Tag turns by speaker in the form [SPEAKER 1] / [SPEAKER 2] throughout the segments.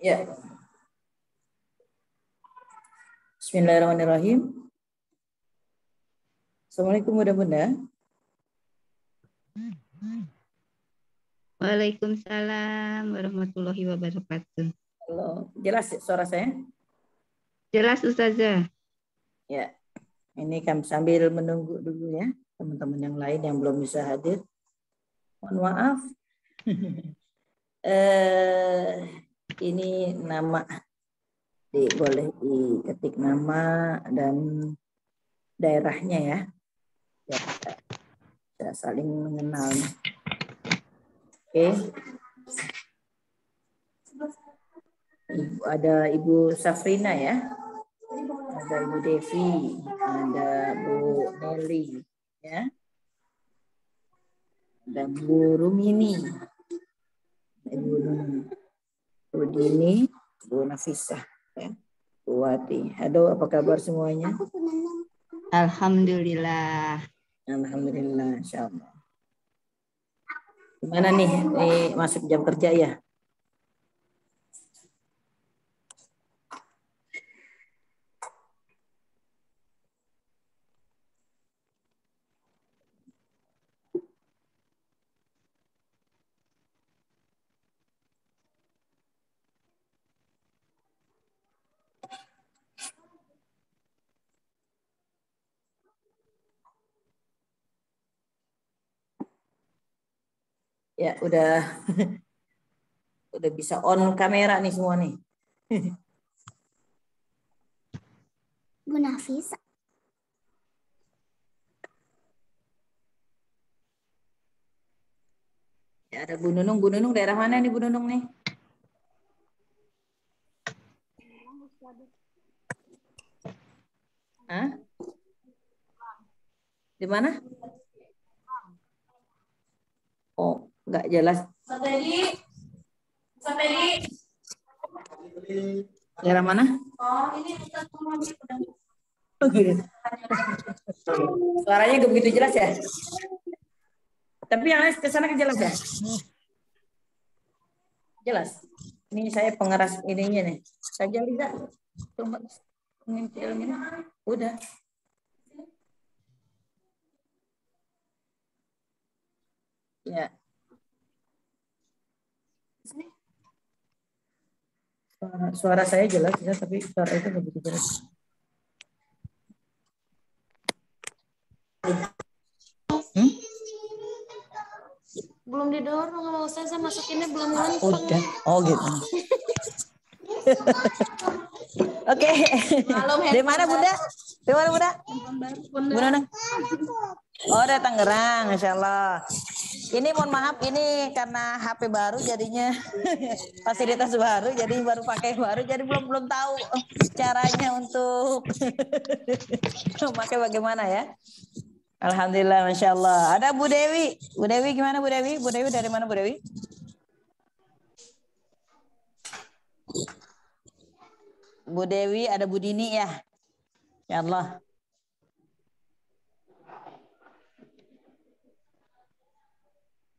[SPEAKER 1] Ya. Bismillahirrahmanirrahim. Assalamualaikum Bunda-Bunda.
[SPEAKER 2] Waalaikumsalam warahmatullahi wabarakatuh.
[SPEAKER 1] Halo, jelas suara saya?
[SPEAKER 2] Jelas Ustazah.
[SPEAKER 1] Ya, ini kami sambil menunggu dulu ya teman-teman yang lain yang belum bisa hadir. Mohon maaf. Ini nama boleh diketik nama dan daerahnya ya. Ya, kita saling mengenal. Oke. Ada Ibu Safrina ya. Ada Ibu Devi, ada Bu Nelly ya. Ada Bu Rumini. Bu Dini, Bu Nafisah ya. Bu Wati. Halo, apa kabar semuanya?
[SPEAKER 2] Alhamdulillah.
[SPEAKER 1] Alhamdulillah, insyaallah. Gimana nih? Masuk jam kerja ya? Ya, udah bisa on kamera nih semua nih.
[SPEAKER 3] Bu Nafis.
[SPEAKER 1] Ya, ada Bu Nunung. Bu Nunung daerah mana nih Bu Nunung nih? Hah? Di mana? Oh, nggak jelas. Daerah mana? Oh, ini suaranya nggak begitu jelas ya? Tapi yang lain ke sana jelas ya? Jelas. Ini saya pengeras ininya nih. Saja tidak. Ini film ini. Udah. Ya. Suara saya jelas ya, tapi suara itu nggak begitu jelas.
[SPEAKER 3] Belum didorong sama Ustaz, saya masukinnya belum lempeng.
[SPEAKER 1] Udah. Oh gitu. Oke. Dari mana Bunda? Dari mana Bunda? Bunda. Oh, dari Tangerang, Insya Allah. Ini mohon maaf, ini karena HP baru jadinya fasilitas baru, jadi baru pakai baru, jadi belum tahu caranya untuk memakai bagaimana ya. Alhamdulillah, Masya Allah. Ada Bu Dewi. Bu Dewi gimana Bu Dewi? Bu Dewi dari mana Bu Dewi? Bu Dewi, ada Bu Dini ya. Ya Allah.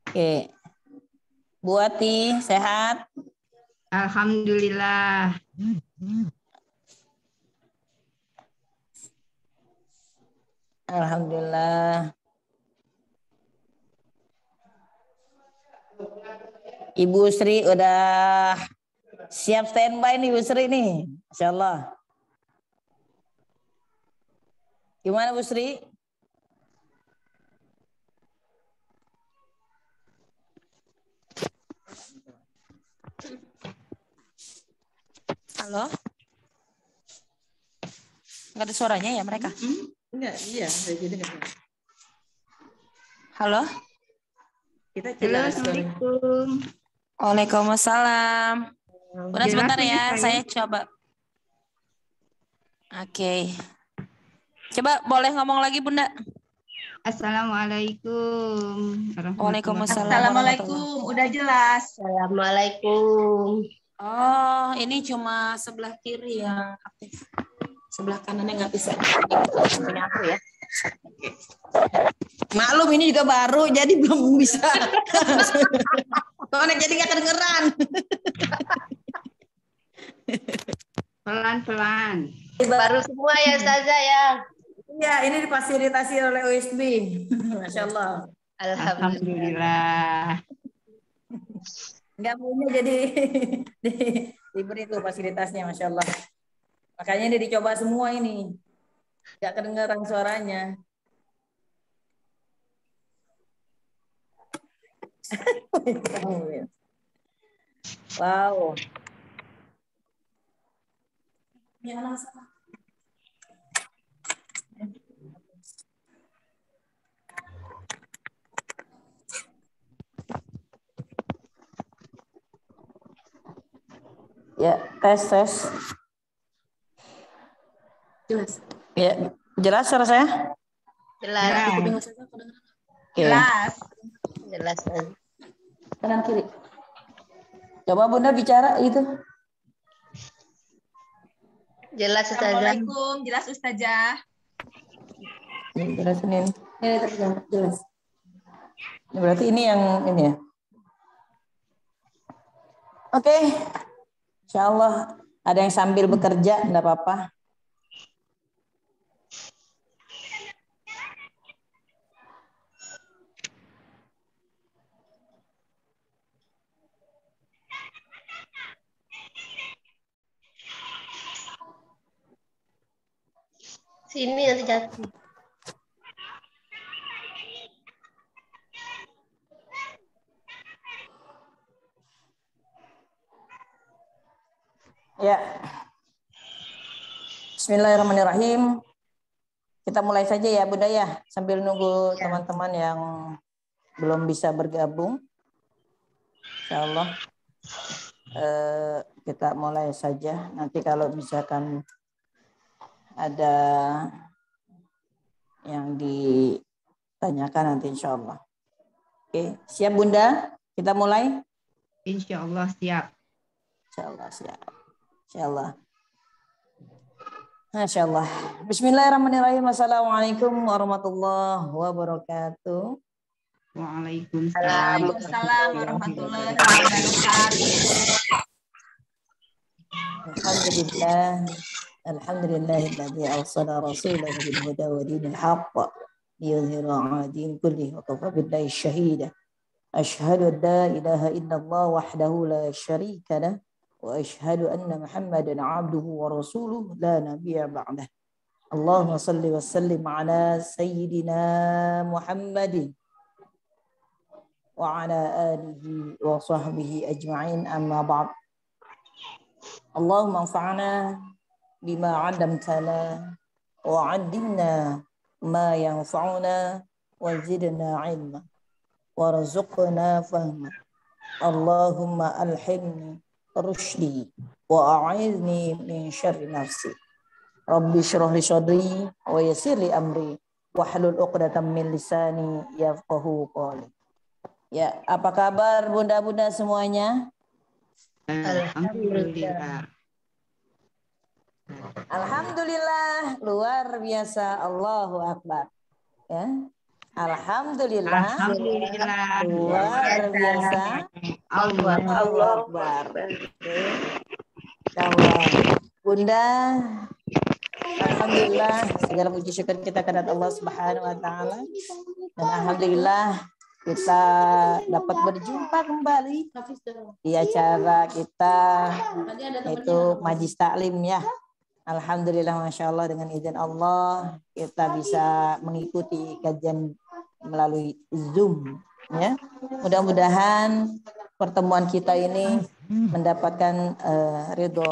[SPEAKER 1] Oke. Bu Wati, sehat?
[SPEAKER 2] Alhamdulillah.
[SPEAKER 1] Alhamdulillah. Ibu Sri udah siap standby nih Bu Sri nih. Insya Allah. Gimana Bu Sri? Halo? Nggak ada suaranya ya mereka?
[SPEAKER 4] Enggak, iya. Jadi enggak.
[SPEAKER 1] Halo?
[SPEAKER 4] Kita
[SPEAKER 2] Halo,
[SPEAKER 4] jelas.
[SPEAKER 2] Assalamualaikum.
[SPEAKER 1] Waalaikumsalam. Bunda sebentar ya, saya
[SPEAKER 2] saya.
[SPEAKER 1] coba. Oke. Coba boleh ngomong lagi Bunda?
[SPEAKER 2] Assalamualaikum.
[SPEAKER 1] Waalaikumsalam.
[SPEAKER 4] Assalamualaikum, udah jelas.
[SPEAKER 3] Assalamualaikum.
[SPEAKER 1] Oh, ini cuma sebelah kiri yang aktif. Sebelah kanannya nggak bisa. Punya aku ya. Maklum ini juga baru, jadi belum bisa. Soalnya jadi nggak kedengeran.
[SPEAKER 2] Pelan-pelan.
[SPEAKER 3] Baru semua ya Ustazah ya.
[SPEAKER 1] Iya, ini difasilitasi oleh OSB. Masya Allah.
[SPEAKER 2] Alhamdulillah.
[SPEAKER 1] Nggak punya jadi diberi itu fasilitasnya, Masya Allah. Makanya ini dicoba semua ini. Nggak kedengaran suaranya. Wow. Ya, tes.
[SPEAKER 3] Jelas.
[SPEAKER 1] Ya, jelas suara saya?
[SPEAKER 3] Jelas.
[SPEAKER 1] Oke.
[SPEAKER 3] Jelas.
[SPEAKER 1] Kanan kiri. Coba Bunda bicara itu.
[SPEAKER 3] Jelas Ustazah.
[SPEAKER 4] Assalamualaikum, jelas Ustazah.
[SPEAKER 1] Jelas ini. Jelas. Berarti ini yang ini ya. Oke. Insya Allah ada yang sambil bekerja, enggak apa-apa.
[SPEAKER 3] Sini nanti jatuh.
[SPEAKER 1] Ya. Bismillahirrahmanirrahim. Kita mulai saja ya Bunda ya, sambil nunggu teman-teman yang belum bisa bergabung. Insya Allah kita mulai saja. Nanti kalau misalkan ada yang ditanyakan nanti insya Allah. Oke, siap Bunda? Kita mulai?
[SPEAKER 2] Insya Allah siap.
[SPEAKER 1] Insya Allah siap. Insya Allah. Masya Allah. Bismillahirrahmanirrahim. Assalamualaikum warahmatullahi wabarakatuh.
[SPEAKER 2] Waalaikumsalam.
[SPEAKER 4] Waalaikumsalam warahmatullahi wabarakatuh.
[SPEAKER 1] Alhamdulillah. Alhamdulillahilladzi arsala rasulahu bil huda wa dinil haqq liyudhhira 'ala din kulli wa kafa billahi shahida. Asyhadu an la ilaha illallah wahdahu la syarika lah wa asyhadu anna Muhammadan 'abduhu wa rasuluhu la nabiyya ba'dah. Allahumma salli wa sallim ala sayyidina Muhammadin wa ala alihi wa sahbihi ajma'in amma ba'd. Allahumma anfa'na bima 'allamtana wa 'allimna ma yanfa'una wa zidna 'ilma warzuqna fahma. Allahumma alhimni rushdi wa a'idni min syarri nafsi. Rabbi shrah li sadri wa yassir li amri wahlul 'uqdatam min lisani yafqahu qawli. Ya, apa kabar bunda-bunda semuanya?
[SPEAKER 2] Alhamdulillah.
[SPEAKER 1] Alhamdulillah, luar biasa, Allahu Akbar. Ya. Alhamdulillah,
[SPEAKER 2] Alhamdulillah.
[SPEAKER 1] luar biasa, Allahu Akbar. Oke. Allah. Bunda, alhamdulillah, segala puji syukur kita kepada Allah Subhanahu wa taala. Dan alhamdulillah kita dapat berjumpa kembali di acara kita yaitu Majlis Taklim ya. Alhamdulillah, Masya Allah, dengan izin Allah kita bisa mengikuti kajian melalui Zoom ya. Mudah-mudahan pertemuan kita ini mendapatkan ridho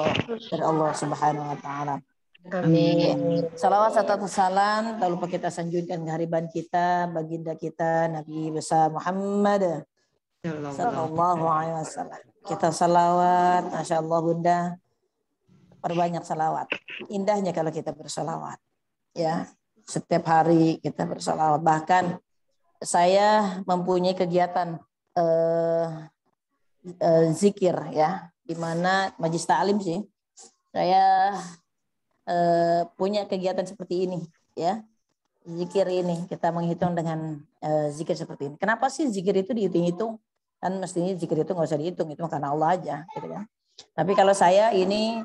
[SPEAKER 1] dari Allah Subhanahu wa taala.
[SPEAKER 3] Amin.
[SPEAKER 1] Salawat serta salam tak lupa kita sanjungkan kehariban kita, baginda kita Nabi besar Muhammad sallallahu alaihi wasallam. Kita salawat, Masya Allah Bunda, perbanyak salawat. Indahnya kalau kita bersalawat ya, setiap hari kita bersalawat. Bahkan saya mempunyai kegiatan zikir ya, di mana Majlis Taklim sih saya punya kegiatan seperti ini ya, zikir ini kita menghitung dengan zikir seperti ini. Kenapa sih zikir itu dihitung-hitung? Kan mestinya zikir itu nggak usah dihitung, itu karena Allah aja gitu kan. Tapi kalau saya ini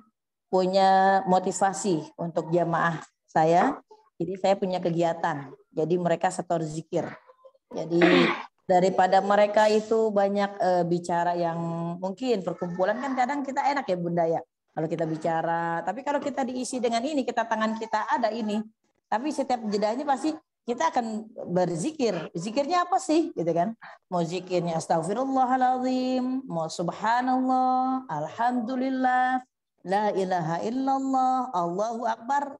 [SPEAKER 1] punya motivasi untuk jamaah saya, jadi saya punya kegiatan. Jadi mereka setor zikir. Jadi daripada mereka itu banyak bicara yang mungkin perkumpulan kan kadang kita enak ya Bunda ya. Kalau kita bicara, tapi kalau kita diisi dengan ini, kita tangan kita ada ini. Tapi setiap jedanya pasti kita akan berzikir. Zikirnya apa sih? Gitu kan? Mau zikirnya astagfirullahaladzim, mau subhanallah, alhamdulillah, la ilaha illallah, Allahu akbar.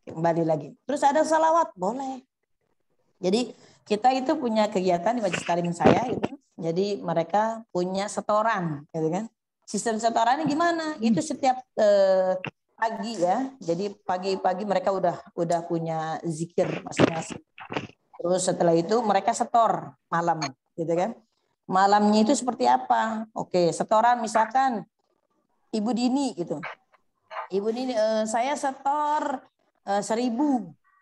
[SPEAKER 1] Kembali lagi. Terus ada salawat, boleh. Jadi kita itu punya kegiatan di majelis taklim saya itu. Jadi mereka punya setoran, gitu kan? Sistem setorannya gimana? Itu setiap pagi ya. Jadi pagi-pagi mereka udah punya zikir masing-masing. Terus setelah itu mereka setor malam, gitu kan? Malamnya itu seperti apa? Oke, setoran misalkan Ibu Dini gitu. Ibu Dini, saya setor 1.000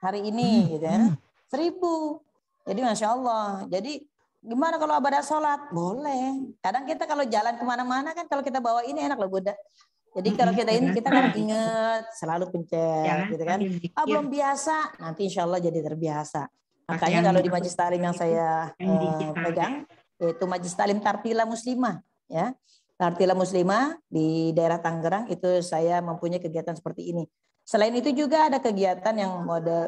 [SPEAKER 1] hari ini, gitu ya. 1.000. Jadi Masya Allah. Jadi gimana kalau ibadah sholat? Boleh. Kadang kita kalau jalan kemana-mana kan kalau kita bawa ini enak loh Bunda. Jadi kalau kita ini kita kan ingat selalu pencet gitu kan. Belum biasa, nanti insya Allah jadi terbiasa. Makanya kalau di majelis taklim yang saya pegang yaitu majelis taklim Tartila Muslimah ya. Tartila Muslimah di daerah Tangerang itu saya mempunyai kegiatan seperti ini. Selain itu juga ada kegiatan yang model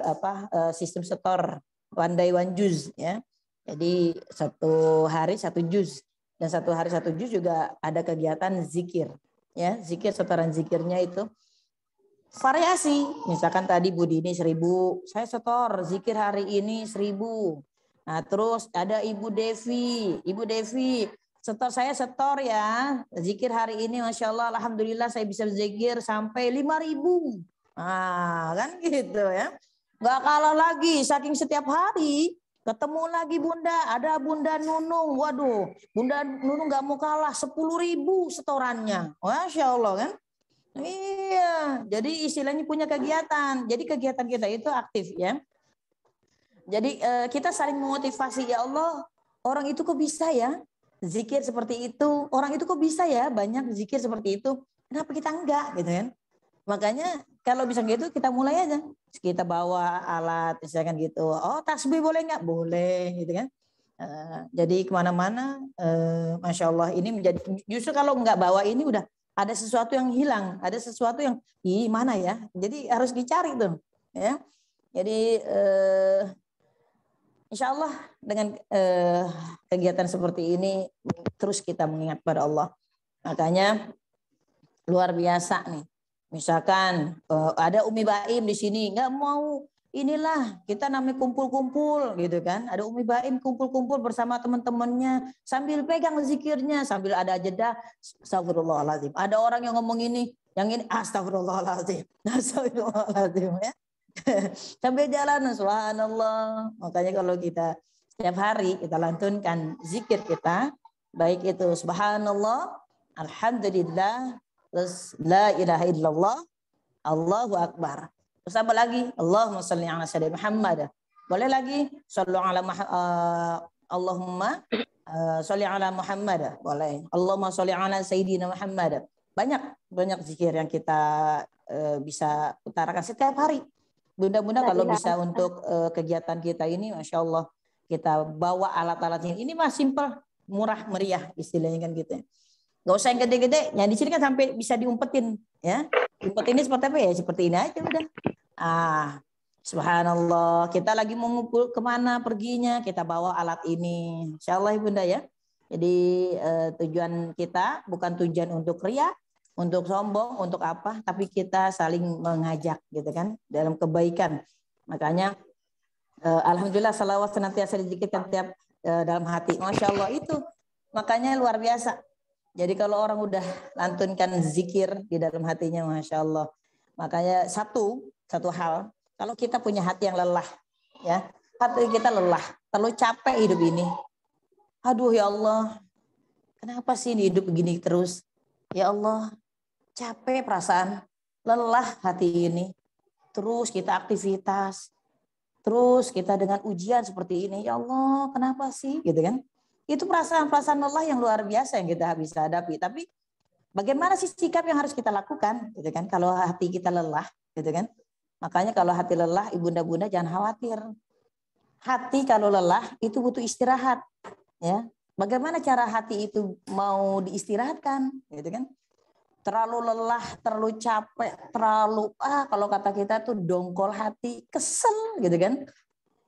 [SPEAKER 1] sistem setor one day one juz ya. Jadi 1 hari 1 juz dan 1 hari 1 juz juga ada kegiatan zikir ya. Zikir setoran zikirnya itu variasi. Misalkan tadi Bu Dini 1.000, saya setor zikir hari ini 1.000. Nah, terus ada Ibu Devi saya setor ya zikir hari ini Masya Allah alhamdulillah saya bisa zikir sampai 5.000. Kan gitu ya. Gak kalah lagi saking setiap hari ketemu lagi Bunda, ada Bunda Nunung. Waduh, Bunda Nunung gak mau kalah 10.000 setorannya. Masya Allah kan. Iya, jadi istilahnya punya kegiatan. Jadi kegiatan kita itu aktif ya. Jadi kita saling memotivasi, ya Allah, orang itu kok bisa ya zikir seperti itu. Orang itu kok bisa ya banyak zikir seperti itu. Kenapa kita enggak gitu kan. Makanya kalau bisa gitu kita mulai aja. Kita bawa alat misalkan gitu. Oh tasbih boleh nggak? Boleh gitu kan. Jadi kemana-mana Masya Allah ini menjadi justru kalau nggak bawa ini udah ada sesuatu yang hilang. Ada sesuatu yang mana ya. Jadi harus dicari tuh. Ya. Jadi Insya Allah dengan kegiatan seperti ini terus kita mengingat pada Allah. Makanya luar biasa nih. Misalkan ada Umi Baim di sini nggak mau inilah kita namanya kumpul-kumpul gitu kan. Ada Umi Baim kumpul-kumpul bersama teman-temannya sambil pegang zikirnya sambil ada jeda astagfirullahaladzim. Ada orang yang ngomong ini, yang ini astagfirullahaladzim. Astagfirullahaladzim ya. Sampai jalan subhanallah. Makanya kalau kita setiap hari kita lantunkan zikir kita baik itu subhanallah, alhamdulillah, terus la ilaha illallah, Allahu akbar. Terus apa lagi? Allahumma shalli ala sayyidina Muhammad. Boleh lagi shallu ala Allahumma shalli ala Muhammad. Boleh. Allahumma shalli ala sayyidina Muhammad. Banyak zikir yang kita bisa utarakan setiap hari. Bunda-bunda kalau bisa untuk kegiatan kita ini Masya Allah kita bawa alat-alatnya. Ini mah simpel, murah meriah istilahnya kan gitu ya. Gak usah yang gede-gede, yang di sini kan sampai bisa diumpetin ya. Umpetin ini seperti apa ya? Seperti ini aja udah. Subhanallah. Kita lagi mau ngumpul kemana perginya, kita bawa alat ini. Insya Allah Bunda ya. Jadi tujuan kita bukan tujuan untuk riya, untuk sombong, untuk apa, tapi kita saling mengajak gitu kan dalam kebaikan. Makanya alhamdulillah salawat senantiasa dizikirkan tiap dalam hati. Masya Allah itu makanya luar biasa. Jadi kalau orang udah lantunkan zikir di dalam hatinya Masya Allah. Makanya satu hal, kalau kita punya hati yang lelah, ya hati kita lelah, terlalu capek hidup ini. Aduh ya Allah, kenapa sih ini hidup begini terus? Ya Allah, capek perasaan, lelah hati ini. Terus kita aktivitas, terus kita dengan ujian seperti ini. Ya Allah, kenapa sih? Gitu kan? Itu perasaan-perasaan lelah yang luar biasa yang kita bisa hadapi. Tapi Bagaimana sih sikap yang harus kita lakukan, gitu kan? Kalau hati kita lelah, gitu kan? Makanya kalau hati lelah, ibunda-bunda jangan khawatir. Hati kalau lelah itu butuh istirahat, ya. Bagaimana cara hati itu mau diistirahatkan, gitu kan? Terlalu lelah, terlalu capek, terlalu kalau kata kita tuh dongkol hati, kesel, gitu kan?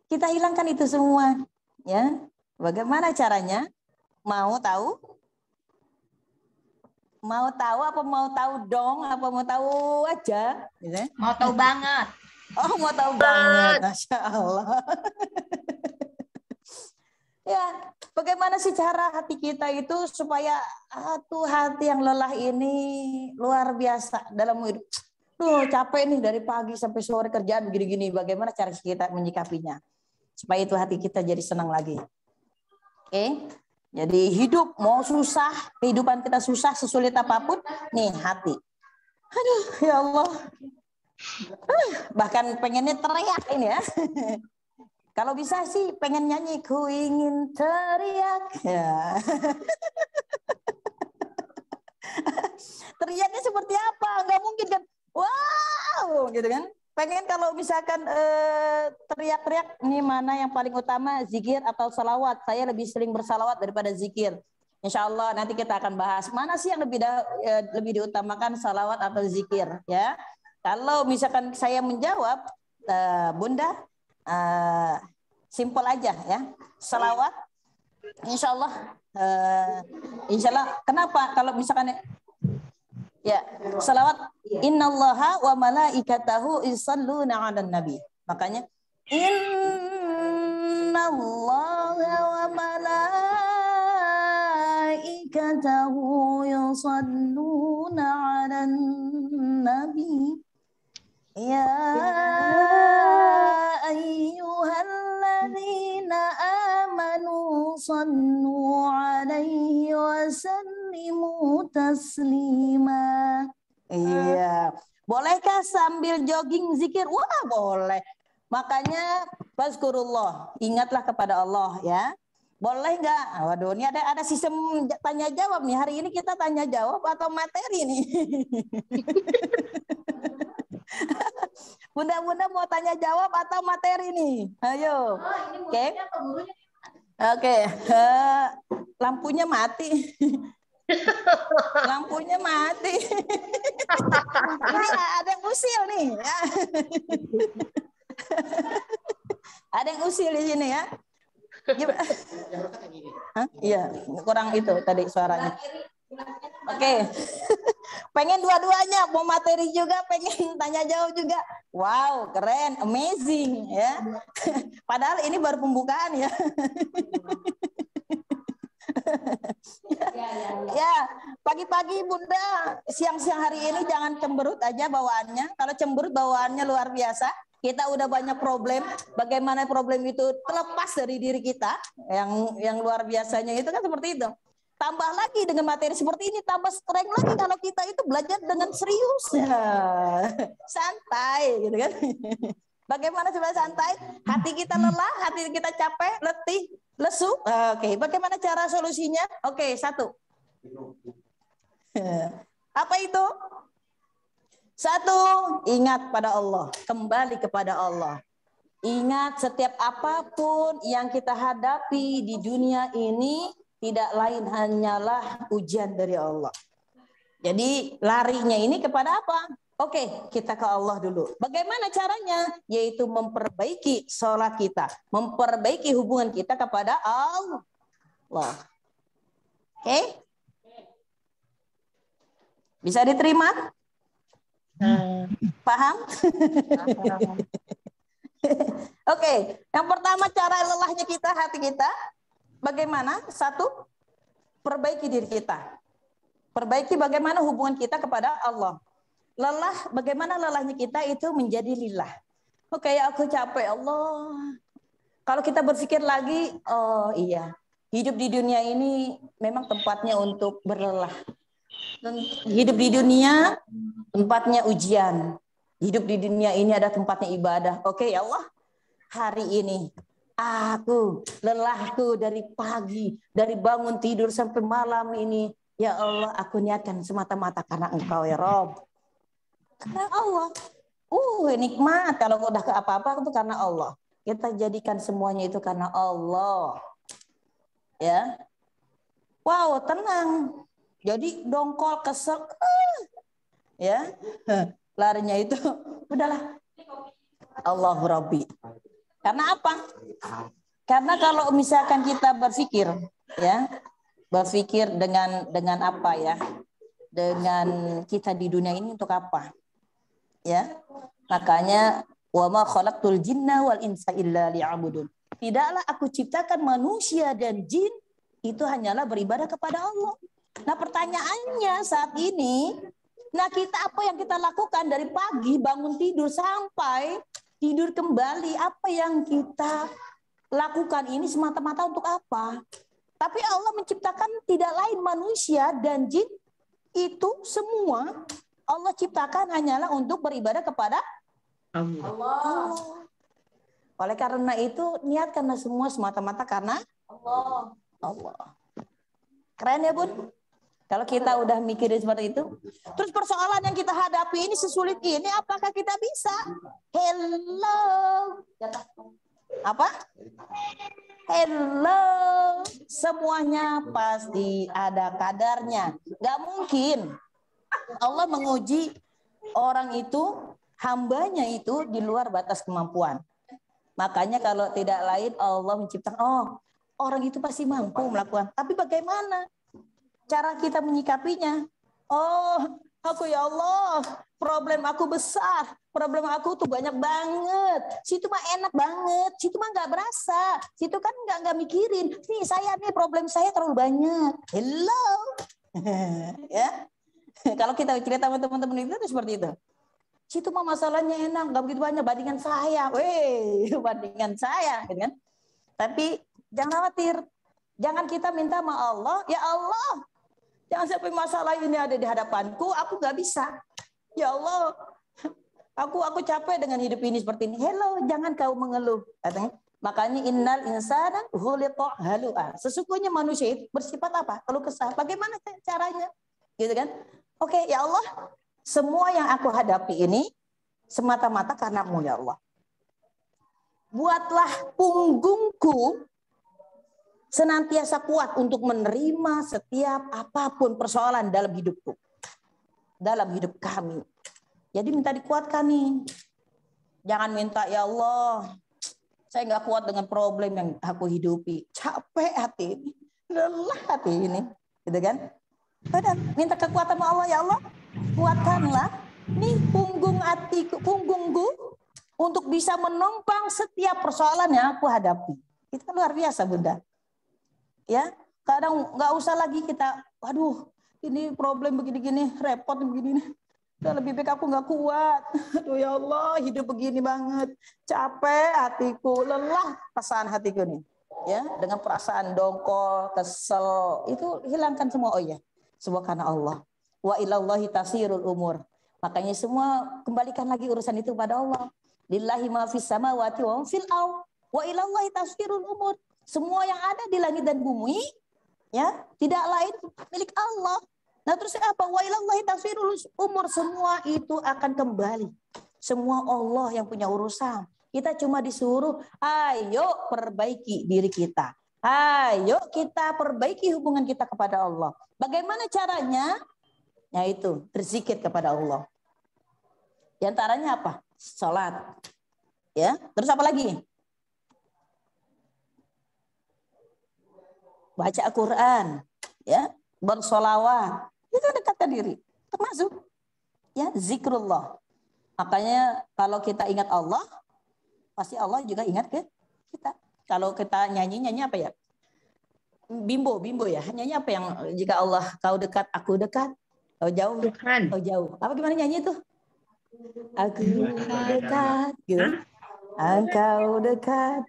[SPEAKER 1] Kita hilangkan itu semua, ya. Bagaimana caranya? Mau tahu? Mau tahu apa mau tahu dong? Apa mau tahu aja? Gitu.
[SPEAKER 4] Mau tahu banget.
[SPEAKER 1] Oh, mau tahu banget. Masya Allah. Ya, bagaimana sih cara hati kita itu supaya hati yang lelah ini luar biasa dalam hidup. Tuh capek nih dari pagi sampai sore kerjaan begini-gini. Bagaimana cara kita menyikapinya? Supaya itu hati kita jadi senang lagi. Oke? Jadi hidup mau susah, kehidupan kita susah sesulit apapun, nih hati. Aduh, ya Allah. Bahkan pengennya teriak ini ya. Kalau bisa sih pengen nyanyi, ku ingin teriak. Ya. Teriaknya seperti apa? Enggak mungkin kan. Wow, gitu kan. Pengen kalau misalkan teriak-teriak, ini mana yang paling utama, zikir atau salawat? Saya lebih sering bersalawat daripada zikir. Insya Allah nanti kita akan bahas mana sih yang lebih diutamakan, salawat atau zikir, ya. Kalau misalkan saya menjawab, Bunda, simpel aja ya, salawat. Insya Allah, kenapa? Kalau misalkan ya, salawat, innallaha wa malaikatahu yusholluna 'alan nabi. Makanya innallaha wa malaikatahu yusholluna 'alan nabi. Ya ayyuhalladzina amanu sallu 'alaihi wa sallimu taslima. Iya. Bolehkah sambil jogging zikir? Wah, boleh. Makanya fazkurullah, ingatlah kepada Allah ya. Boleh nggak? Waduh, ini ada sistem tanya jawab nih. Hari ini kita tanya jawab atau materi nih? Bunda-bunda mau tanya jawab atau materi nih? Ayo. Oke. Oke. Lampunya mati. Lampunya mati. Ini ada yang usil nih. Ada yang usil di sini ya. Iya, kurang itu tadi suaranya. Oke. Pengen dua-duanya, mau materi juga, pengen tanya jawab juga. Wow, keren, amazing ya. Padahal ini baru pembukaan ya. Ya, pagi-pagi Bunda, siang-siang hari ini jangan cemberut aja bawaannya. Kalau cemberut bawaannya luar biasa. Kita udah banyak problem. Bagaimana problem itu terlepas dari diri kita, yang luar biasanya itu kan seperti itu. Tambah lagi dengan materi seperti ini, tambah strength lagi kalau kita itu belajar dengan serius. Ya. Santai gitu kan. Bagaimana coba santai? Hati kita lelah, hati kita capek, letih, lesu. Oke, bagaimana cara solusinya? Oke, satu. Apa itu? Satu, ingat pada Allah, kembali kepada Allah. Ingat setiap apapun yang kita hadapi di dunia ini tidak lain hanyalah ujian dari Allah. Jadi larinya ini kepada apa? Oke, kita ke Allah dulu. Bagaimana caranya? Yaitu memperbaiki sholat kita, memperbaiki hubungan kita kepada Allah. Oke? Bisa diterima? Paham? Oke, yang pertama cara lelahnya kita, hati kita. Bagaimana? Satu, perbaiki diri kita. Perbaiki bagaimana hubungan kita kepada Allah. Lelah, bagaimana lelahnya kita itu menjadi lillah. Oke, aku capek Allah. Kalau kita berpikir lagi, oh iya, hidup di dunia ini memang tempatnya untuk berlelah. Hidup di dunia tempatnya ujian. Hidup di dunia ini ada tempatnya ibadah. Oke ya Allah, hari ini aku lelahku dari pagi, dari bangun tidur sampai malam ini Ya Allah, aku niatkan semata-mata karena Engkau ya Rob. Karena Allah. Nikmat kalau udah ke apa-apa itu karena Allah. Kita jadikan semuanya itu karena Allah. Ya. Wow, tenang. Jadi dongkol kesel. Ya. Larinya itu udahlah. Allahu Rabbi. Karena apa? Karena kalau misalkan kita berpikir ya, berpikir dengan apa ya? Dengan kita di dunia ini untuk apa? Ya. Makanya wa ma khalaqtul jinna wal insa illa liya'budun. Tidaklah aku ciptakan manusia dan jin itu hanyalah beribadah kepada Allah. Nah, pertanyaannya saat ini, nah kita apa yang kita lakukan dari pagi bangun tidur sampai tidur kembali, apa yang kita lakukan ini semata-mata untuk apa? Tapi Allah menciptakan tidak lain manusia dan jin itu semua Allah ciptakan hanyalah untuk beribadah kepada Allah. Oleh karena itu niatkanlah semua semata-mata karena Allah. Keren ya Bun? Kalau kita udah mikirin seperti itu. Terus persoalan yang kita hadapi ini sesulit ini, apakah kita bisa? Hello. Apa? Hello. Semuanya pasti ada kadarnya. Gak mungkin Allah menguji orang itu, hambanya itu di luar batas kemampuan. Makanya kalau tidak lain Allah menciptakan, orang itu pasti mampu melakukan. Tapi bagaimana cara kita menyikapinya? Aku ya Allah, problem aku besar. Problem aku tuh banyak banget. Situ mah enak banget. Situ mah nggak berasa. Situ kan nggak mikirin. Nih saya nih problem saya terlalu banyak. Hello. Ya. Kalau kita cerita sama teman-teman itu seperti itu. Situ mah masalahnya enak, nggak begitu banyak bandingan saya. Bandingan saya, gitu kan? Tapi jangan khawatir. Jangan kita minta sama Allah, ya Allah, jangan sampai masalah ini ada di hadapanku, aku nggak bisa. Ya Allah, aku capek dengan hidup ini seperti ini. Hello, jangan kau mengeluh. Katanya. Makanya innal insana khuliqa halu'a. Sesungguhnya manusia itu bersifat apa? Kalau kesah. Bagaimana caranya? Gitu kan? Oke, ya Allah, semua yang aku hadapi ini semata-mata karena-Mu ya Allah. Buatlah punggungku senantiasa kuat untuk menerima setiap apapun persoalan dalam hidupku. Dalam hidup kami. Jadi minta dikuatkan nih. Jangan minta, ya Allah, saya nggak kuat dengan problem yang aku hidupi. Capek hati ini. Lelah hati ini. Gitu kan? Padahal minta kekuatan sama Allah, ya Allah, kuatkanlah nih punggungku untuk bisa menopang setiap persoalan yang aku hadapi. Itu kan luar biasa, Bunda. Ya, kadang nggak usah lagi kita, waduh, ini problem begini-gini, repot begini. Udah lebih baik aku nggak kuat. Aduh ya Allah, hidup begini banget, capek hatiku, lelah perasaan hatiku nih. Ya, dengan perasaan dongkol, kesel, itu hilangkan semua. Oh ya, semua karena Allah. Wa ilallahi tasirul umur. Makanya semua kembalikan lagi urusan itu pada Allah. Lillahi ma fis samawati wa fil ardh. Wa ilallahi tasirul umur. Semua yang ada di langit dan bumi ya, tidak lain milik Allah. Nah, terus apa? Wa ilallahi tasirul umur. Semua itu akan kembali. Semua Allah yang punya urusan. Kita cuma disuruh, ayo perbaiki diri kita. Ayo kita perbaiki hubungan kita kepada Allah. Bagaimana caranya? Yaitu berzikir kepada Allah. Di antaranya apa? Salat. Ya, terus apa lagi? Baca Al-Qur'an, ya, bersolawat. Itu dekatkan diri. Termasuk ya zikrullah. Makanya kalau kita ingat Allah, pasti Allah juga ingat ke kita. Kalau kita nyanyi apa ya? Bimbo ya. Nyanyi apa yang jika Allah kau dekat, aku dekat. Kau jauh, kau jauh. Apa gimana nyanyi itu? Aku dekat, gitu. Engkau dekat,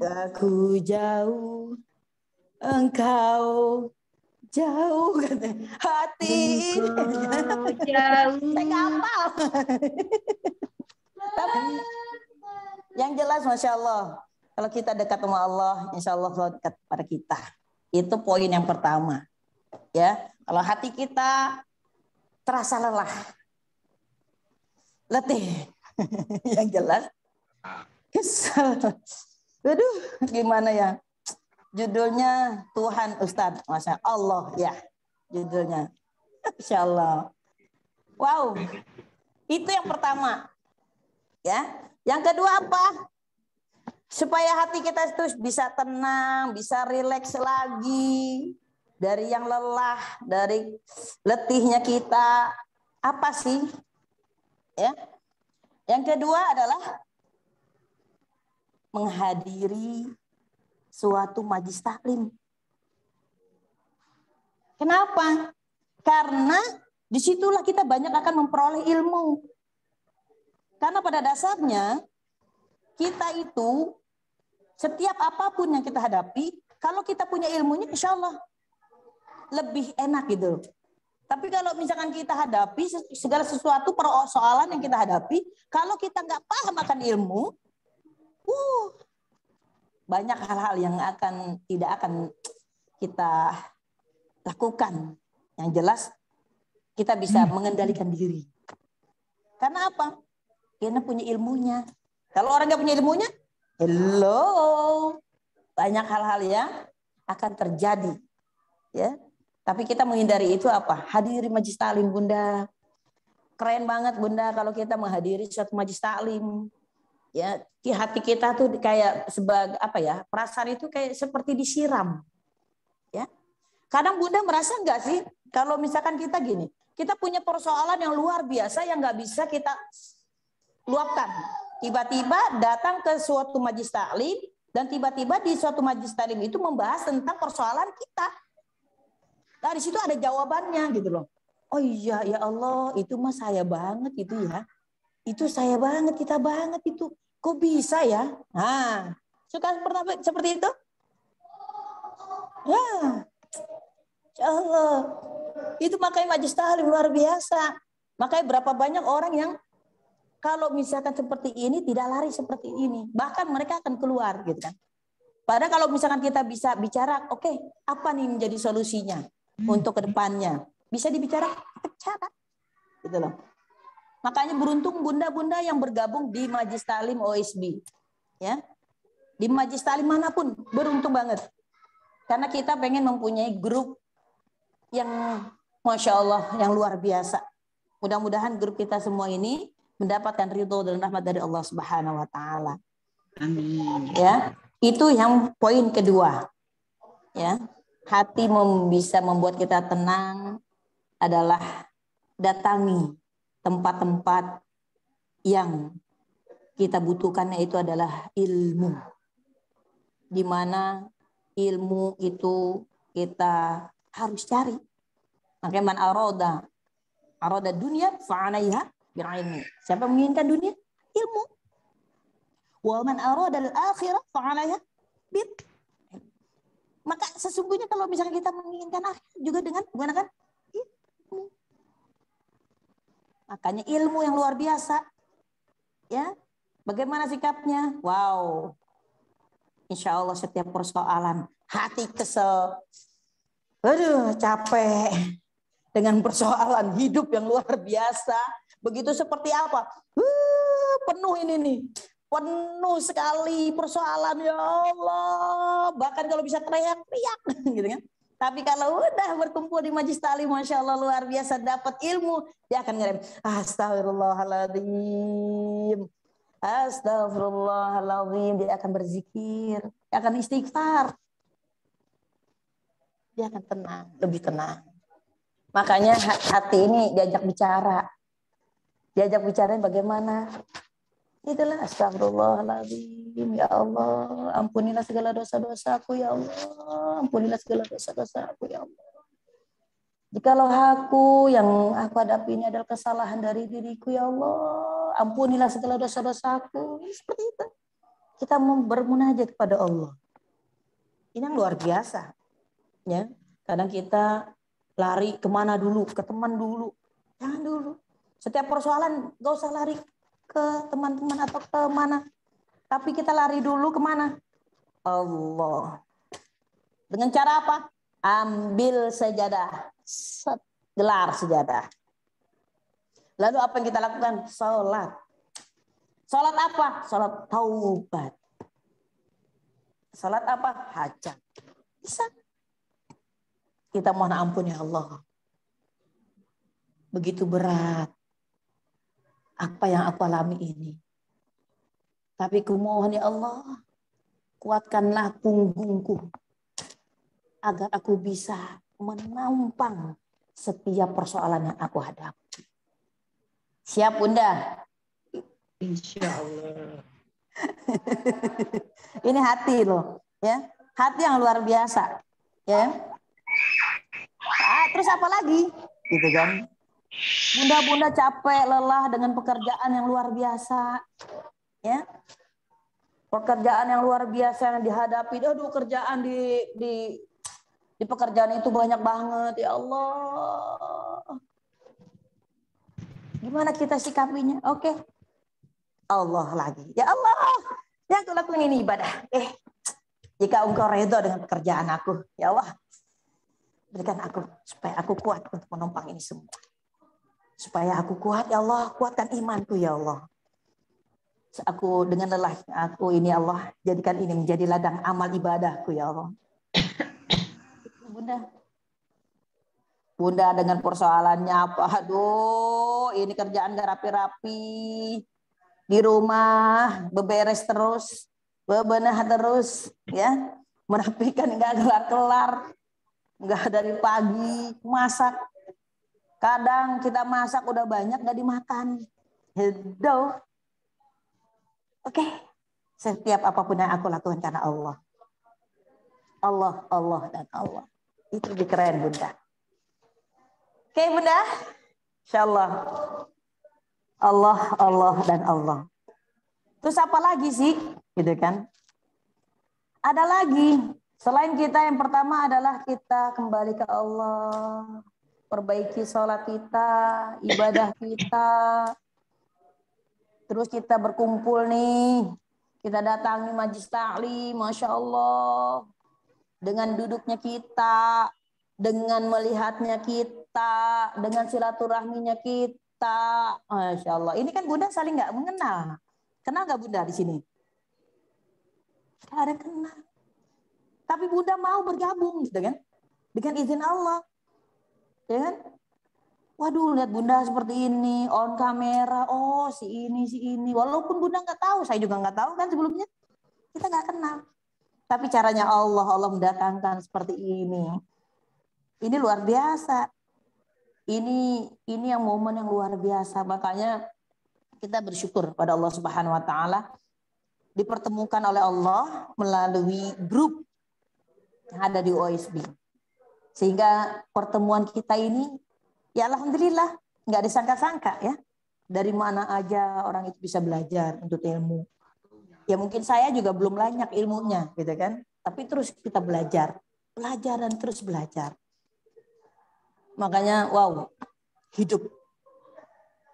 [SPEAKER 1] aku jauh. Engkau jauh, katanya. Hati
[SPEAKER 2] jauh. Saya
[SPEAKER 1] nggak hafal. Tapi yang jelas, masya Allah, kalau kita dekat sama Allah, insya Allah dekat pada kita. Itu poin yang pertama. Ya, Kalau hati kita terasa lelah, letih, yang jelas kesel. Aduh, gimana ya? Judulnya Tuhan Ustadz, Masya Allah ya judulnya. Insya Allah. Wow, itu yang pertama. Ya, yang kedua apa? Supaya hati kita terus bisa tenang, bisa rileks lagi dari yang lelah, dari letihnya kita. Apa sih? Ya. Yang kedua adalah menghadiri suatu majlis taklim. Kenapa? Karena disitulah kita banyak akan memperoleh ilmu. Karena pada dasarnya kita itu setiap apapun yang kita hadapi, kalau kita punya ilmunya, insya Allah lebih enak gitu. Tapi kalau misalkan kita hadapi segala sesuatu persoalan yang kita hadapi, kalau kita nggak paham akan ilmu, banyak hal-hal yang tidak akan kita lakukan. Yang jelas kita bisa mengendalikan diri. Karena apa? Karena punya ilmunya. Kalau orang nggak punya ilmunya, banyak hal-hal yang akan terjadi. Ya, tapi kita menghindari itu apa? Hadiri majlis taklim, Bunda. Keren banget, Bunda, kalau kita menghadiri suatu majlis taklim. Ya, hati kita tuh kayak sebagai apa ya? Perasaan itu kayak seperti disiram. Ya. Kadang Bunda merasa enggak sih kalau misalkan kita gini, kita punya persoalan yang luar biasa yang nggak bisa kita luapkan. Tiba-tiba datang ke suatu majlis taklim dan tiba-tiba di suatu majlis taklim itu membahas tentang persoalan kita. Nah, di situ ada jawabannya gitu loh. Oh iya, ya Allah, itu mah saya banget itu ya. Itu saya banget, kita banget itu. Kok bisa ya? Nah, suka pernah seperti itu? Ya, ya Allah. Itu makanya majlis taklim luar biasa. Makanya berapa banyak orang yang kalau misalkan seperti ini tidak lari seperti ini. Bahkan mereka akan keluar gitu kan. Padahal kalau misalkan kita bisa bicara, oke, apa nih menjadi solusinya untuk kedepannya? Bisa dibicarakan, bicara. Gitu loh. Makanya beruntung bunda-bunda yang bergabung di Majlis Taklim OSB. Ya. Di Majlis Taklim manapun, beruntung banget. Karena kita pengen mempunyai grup yang Masya Allah, yang luar biasa. Mudah-mudahan grup kita semua ini mendapatkan ridho dan rahmat dari Allah Subhanahu wa taala.
[SPEAKER 5] Amin.
[SPEAKER 1] Ya, itu yang poin kedua. Ya. Hati bisa membuat kita tenang adalah datangi tempat-tempat yang kita butuhkan, yaitu adalah ilmu. Di mana ilmu itu kita harus cari. Makanya man arada dunia fa'alaiha bil'ilmi. Siapa menginginkan dunia? Ilmu. Wa man arada al-akhirah fa'alaiha bil. Maka sesungguhnya kalau misalnya kita menginginkan akhirat juga dengan menggunakan ilmu. Makanya ilmu yang luar biasa. Ya. Bagaimana sikapnya? Wow. Insya Allah setiap persoalan hati kesel. Aduh, capek dengan persoalan hidup yang luar biasa. Begitu seperti apa? Penuh ini nih. Penuh sekali persoalan, ya Allah. Bahkan kalau bisa teriak-teriak gitu kan. Tapi kalau udah berkumpul di majlis taklim, Masya Allah luar biasa dapat ilmu, dia akan ngerem. Astagfirullahaladzim. Astagfirullahaladzim. Dia akan berzikir, dia akan istighfar. Dia akan tenang, lebih tenang. Makanya hati ini diajak bicara. Diajak bicara bagaimana? Itulah astagfirullahaladzim. Ya Allah, ampunilah segala dosa-dosaku ya Allah. Ampunilah segala dosa-dosaku ya Allah. Jikalau yang aku hadapi ini adalah kesalahan dari diriku ya Allah, ampunilah segala dosa-dosaku. Seperti itu. Kita bermunajat kepada Allah. Ini yang luar biasa. Ya, kadang kita lari kemana dulu, ke teman dulu, jangan dulu. Setiap persoalan gak usah lari ke teman-teman atau ke mana, tapi kita lari dulu kemana? Allah. Dengan cara apa? Ambil sajadah, Set, gelar sejadah. Lalu apa yang kita lakukan? Sholat. Sholat apa? Sholat taubat. Sholat apa? Hajat. Bisa. Kita mohon ampun ya Allah. Begitu berat apa yang aku alami ini. Tapi ku mohon ya Allah, kuatkanlah punggungku agar aku bisa menampang setiap persoalan yang aku hadapi. Siap Bunda?
[SPEAKER 2] Insya Allah.
[SPEAKER 1] Ini hati loh, ya. Hati yang luar biasa, ya. Terus apa lagi? Gitu kan. Bunda-bunda capek, lelah dengan pekerjaan yang luar biasa. Ya. Pekerjaan yang luar biasa yang dihadapi. Aduh, kerjaan di pekerjaan itu banyak banget, ya Allah. Gimana kita sikapinya? Oke. Allah lagi. Ya Allah, yang aku lakukan ini ibadah. Jika engkau ridho dengan pekerjaan aku, ya Allah, berikan aku supaya aku kuat untuk menopang ini semua. Supaya aku kuat, ya Allah, kuatkan imanku, ya Allah. Aku dengan lelah aku ini, Allah, jadikan ini menjadi ladang amal ibadahku, ya Allah. Bunda dengan persoalannya apa? Aduh, ini kerjaan gak rapi-rapi. Di rumah beberes terus, bebenah terus, ya. Merapikan gak kelar-kelar. Gak dari pagi masak. Kadang kita masak udah banyak gak dimakan. Hello. Oke. Setiap apapun yang aku lakukan karena Allah. Allah, Allah, dan Allah. Itu lebih keren, Bunda. Oke, Bunda. Insyaallah. Allah, Allah, dan Allah. Terus apa lagi sih? Gitu kan. Ada lagi. Selain kita, yang pertama adalah kita kembali ke Allah. Perbaiki sholat kita, ibadah kita. Terus kita berkumpul nih. Kita datangi majlis taklim, Masya Allah. Dengan duduknya kita, dengan melihatnya kita, dengan silaturahminya kita. Masya Allah. Ini kan Bunda saling nggak mengenal. Kenal nggak Bunda di sini? Tidak ada kenal. Tapi Bunda mau bergabung, gitu kan? Dengan izin Allah. Ya kan? Waduh, lihat Bunda seperti ini, on kamera, oh si ini. Walaupun Bunda nggak tahu, saya juga nggak tahu kan sebelumnya. Kita nggak kenal. Tapi caranya Allah mendatangkan seperti ini. Ini luar biasa. Ini yang momen yang luar biasa. Makanya kita bersyukur pada Allah Subhanahu Wa Taala dipertemukan oleh Allah melalui grup yang ada di OSB. Sehingga pertemuan kita ini, ya alhamdulillah, nggak disangka-sangka ya. Dari mana aja orang itu bisa belajar untuk ilmu. Ya mungkin saya juga belum banyak ilmunya, gitu kan. Tapi terus kita belajar dan terus belajar. Makanya, wow, hidup.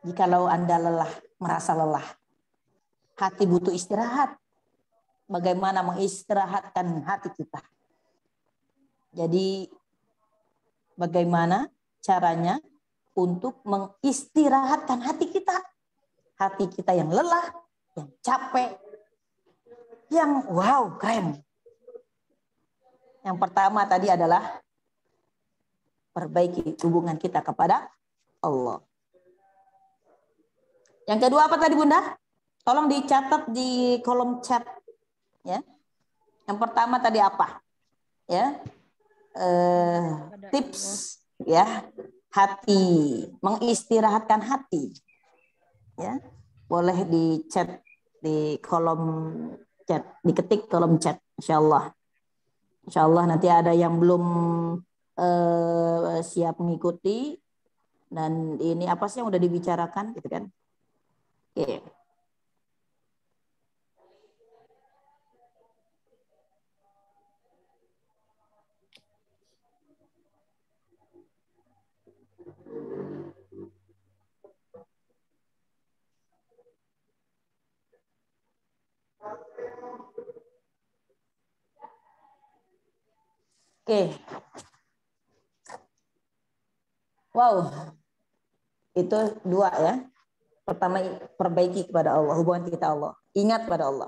[SPEAKER 1] Jikalau Anda lelah, merasa lelah, hati butuh istirahat. Bagaimana mengistirahatkan hati kita? Jadi, bagaimana caranya untuk mengistirahatkan hati kita? Hati kita yang lelah, yang capek, yang wow, keren. Yang pertama tadi adalah perbaiki hubungan kita kepada Allah. Yang kedua apa tadi Bunda? Tolong dicatat di kolom chat. Ya. Yang pertama tadi apa? Ya. Tips ya, hati, mengistirahatkan hati. Ya. Boleh di chat di kolom chat, diketik kolom chat, insyaallah. Insyaallah nanti ada yang belum siap mengikuti dan ini apa sih yang udah dibicarakan gitu kan. Oke. Oke. Wow, itu dua ya. Pertama, perbaiki kepada Allah, hubungan kita Allah. Ingat pada Allah.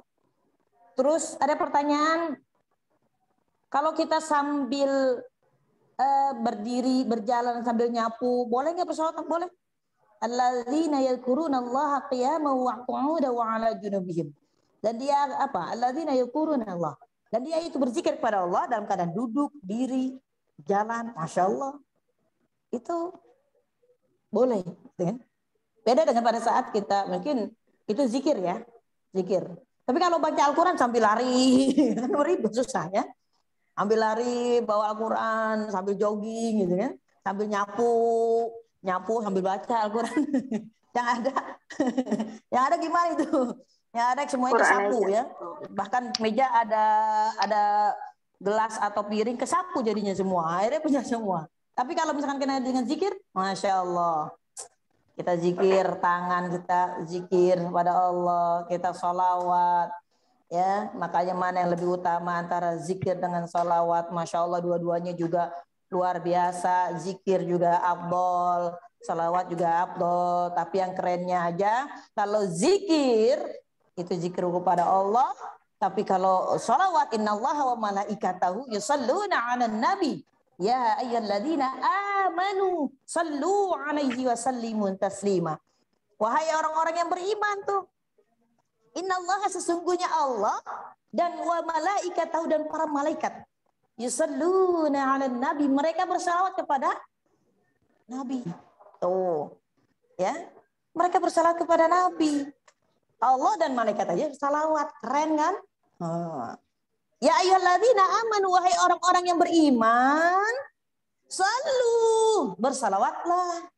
[SPEAKER 1] Terus ada pertanyaan, kalau kita sambil berdiri, berjalan sambil nyapu, boleh nggak bersolawat? Boleh. Alladzina yadhkurunallaha qiyaman wa qu'udan wa 'ala junubihim. Dan dia apa? Alladzina yadhkurunallah. Dan dia itu berzikir kepada Allah dalam keadaan duduk, diri, jalan. Masya Allah. Itu boleh. Kan? Beda dengan pada saat kita mungkin itu zikir ya. Zikir. Tapi kalau baca Al-Quran sambil lari, kan ribet susah ya. Ambil lari, bawa Al-Quran, sambil jogging gitu kan. Sambil nyapu sambil baca Al-Quran. Yang ada, yang ada gimana itu? Yang ada semuanya kesapu ya. Bahkan meja ada gelas atau piring kesapu jadinya semua. Akhirnya punya semua. Tapi kalau misalkan kena dengan zikir, Masya Allah. Kita zikir, tangan kita zikir pada Allah, kita sholawat. Ya, makanya mana yang lebih utama antara zikir dengan sholawat? Masya Allah, dua-duanya juga luar biasa. Zikir juga afdol, sholawat juga afdol. Tapi yang kerennya aja, kalau zikir itu zikir kepada Allah. Tapi kalau sholawat, innallaha wa malaikatahu yusalluna 'alan nabi. Ya ayyuhalladzina amanu sallu 'alaihi wa sallimu taslima. Wahai orang-orang yang beriman tuh. Innallaha, sesungguhnya Allah dan wa malaikatahu, dan para malaikat yusalluna 'alan nabi, mereka bersalawat kepada nabi. Tuh. Ya. Mereka bersalawat kepada nabi. Allah dan malaikat aja salawat. Keren kan? Ya ayyuhalladzina amanu, wahai orang-orang yang beriman, sallu, bersalawatlah,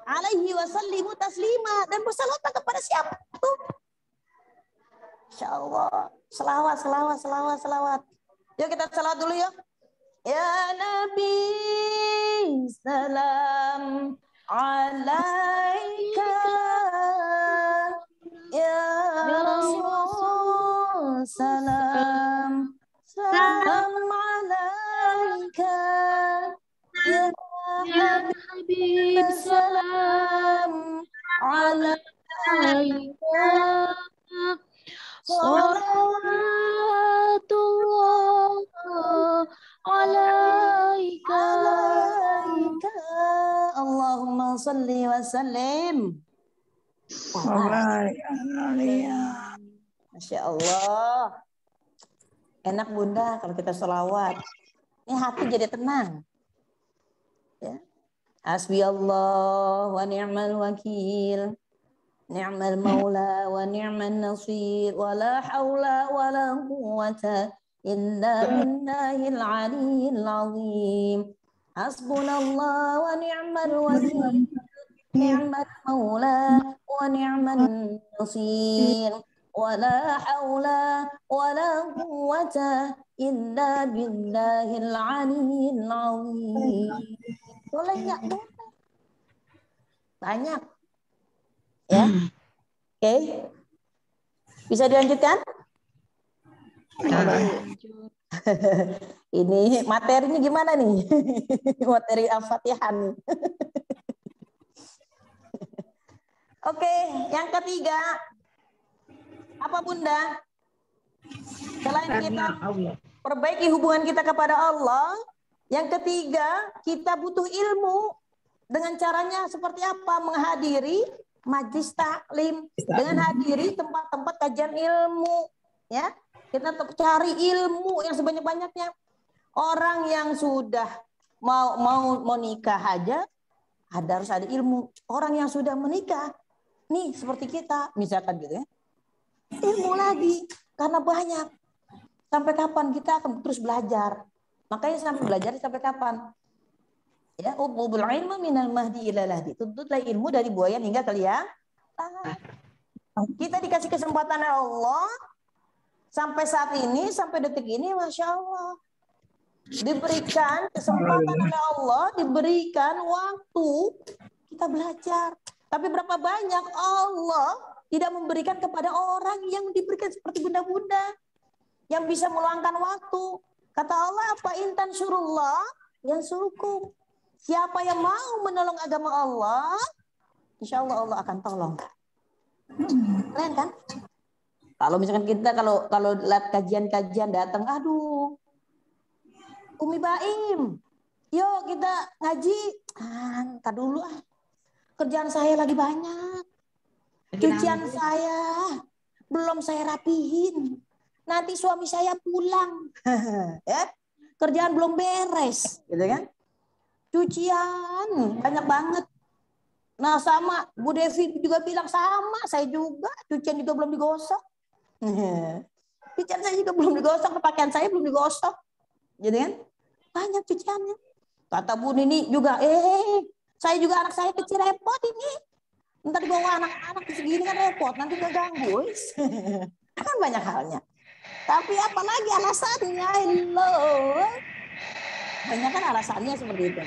[SPEAKER 1] alaihi wasallimu taslima, dan bersalawatlah kepada siapa tuh? Insyaallah. Selawat. Yuk kita salawat dulu yuk. Ya Nabi, salam alaika. Ya Rasul, salam alaika. Ya Habib, salam alaika. Salawatullah alaika. Allahumma salli wa sallim. Masya Allah. Enak Bunda kalau kita sholawat. Ini hati jadi tenang. Ya. Hasbi Allah wa ni'mal wakil. Ni'mal maula wa ni'man nasir. Wa la hawla wa la quwwata illa billahil aliyyil azim. Hasbunallah wa ni'mal wakil. Ni'mal maula wa ni'man nasir. Wa la hawla wa la quwwata illa billahil aliyyil azim. Boleh enggak? Banyak. Ya. Oke. Bisa dilanjutkan? Ini materinya gimana nih? Materi Al-Fatihah nih. Oke, yang ketiga. Apa Bunda? Selain kita perbaiki hubungan kita kepada Allah, yang ketiga, kita butuh ilmu. Dengan caranya seperti apa? Menghadiri majlis taklim, dengan hadiri tempat-tempat kajian ilmu, ya. Kita tetap cari ilmu yang sebanyak-banyaknya. Orang yang sudah mau nikah aja harus ada ilmu. Orang yang sudah menikah, nih seperti kita, misalkan gitu ya. Ilmu lagi karena banyak. Sampai kapan kita akan terus belajar? Makanya sampai belajar sampai kapan? Ya, ubul ilmu minal mahdi ila lahdi. Tuntutlah ilmu dari buayan hingga ke liang. Kita dikasih kesempatan Allah sampai saat ini, sampai detik ini, Masya Allah. Diberikan kesempatan oleh Allah, diberikan waktu kita belajar. Tapi berapa banyak Allah tidak memberikan kepada orang yang diberikan seperti bunda-bunda yang bisa meluangkan waktu. Kata Allah apa? Intan surullah yang surukum. Siapa yang mau menolong agama Allah, insya Allah Allah akan tolong. Keren kan? Kalau misalkan kita kalau lihat kajian-kajian datang, aduh, Umi Baim, yuk kita ngaji. Ntar dulu kerjaan saya lagi banyak. Cucian saya belum saya rapihin. Nanti suami saya pulang. Ya? Kerjaan belum beres, gitu kan? Cucian banyak banget. Nah sama Bu Devi juga bilang sama, saya juga cucian juga belum digosok. Cucian saya juga belum digosok, pakaian saya belum digosok. Jadi kan? Banyak cuciannya. Kata Bu Nini juga, saya juga anak saya kecil repot ini. Ntar dibawa anak-anak segini kan repot, nanti keganggu. Kan banyak halnya. Tapi apalagi alasannya, banyak kan alasannya seperti itu.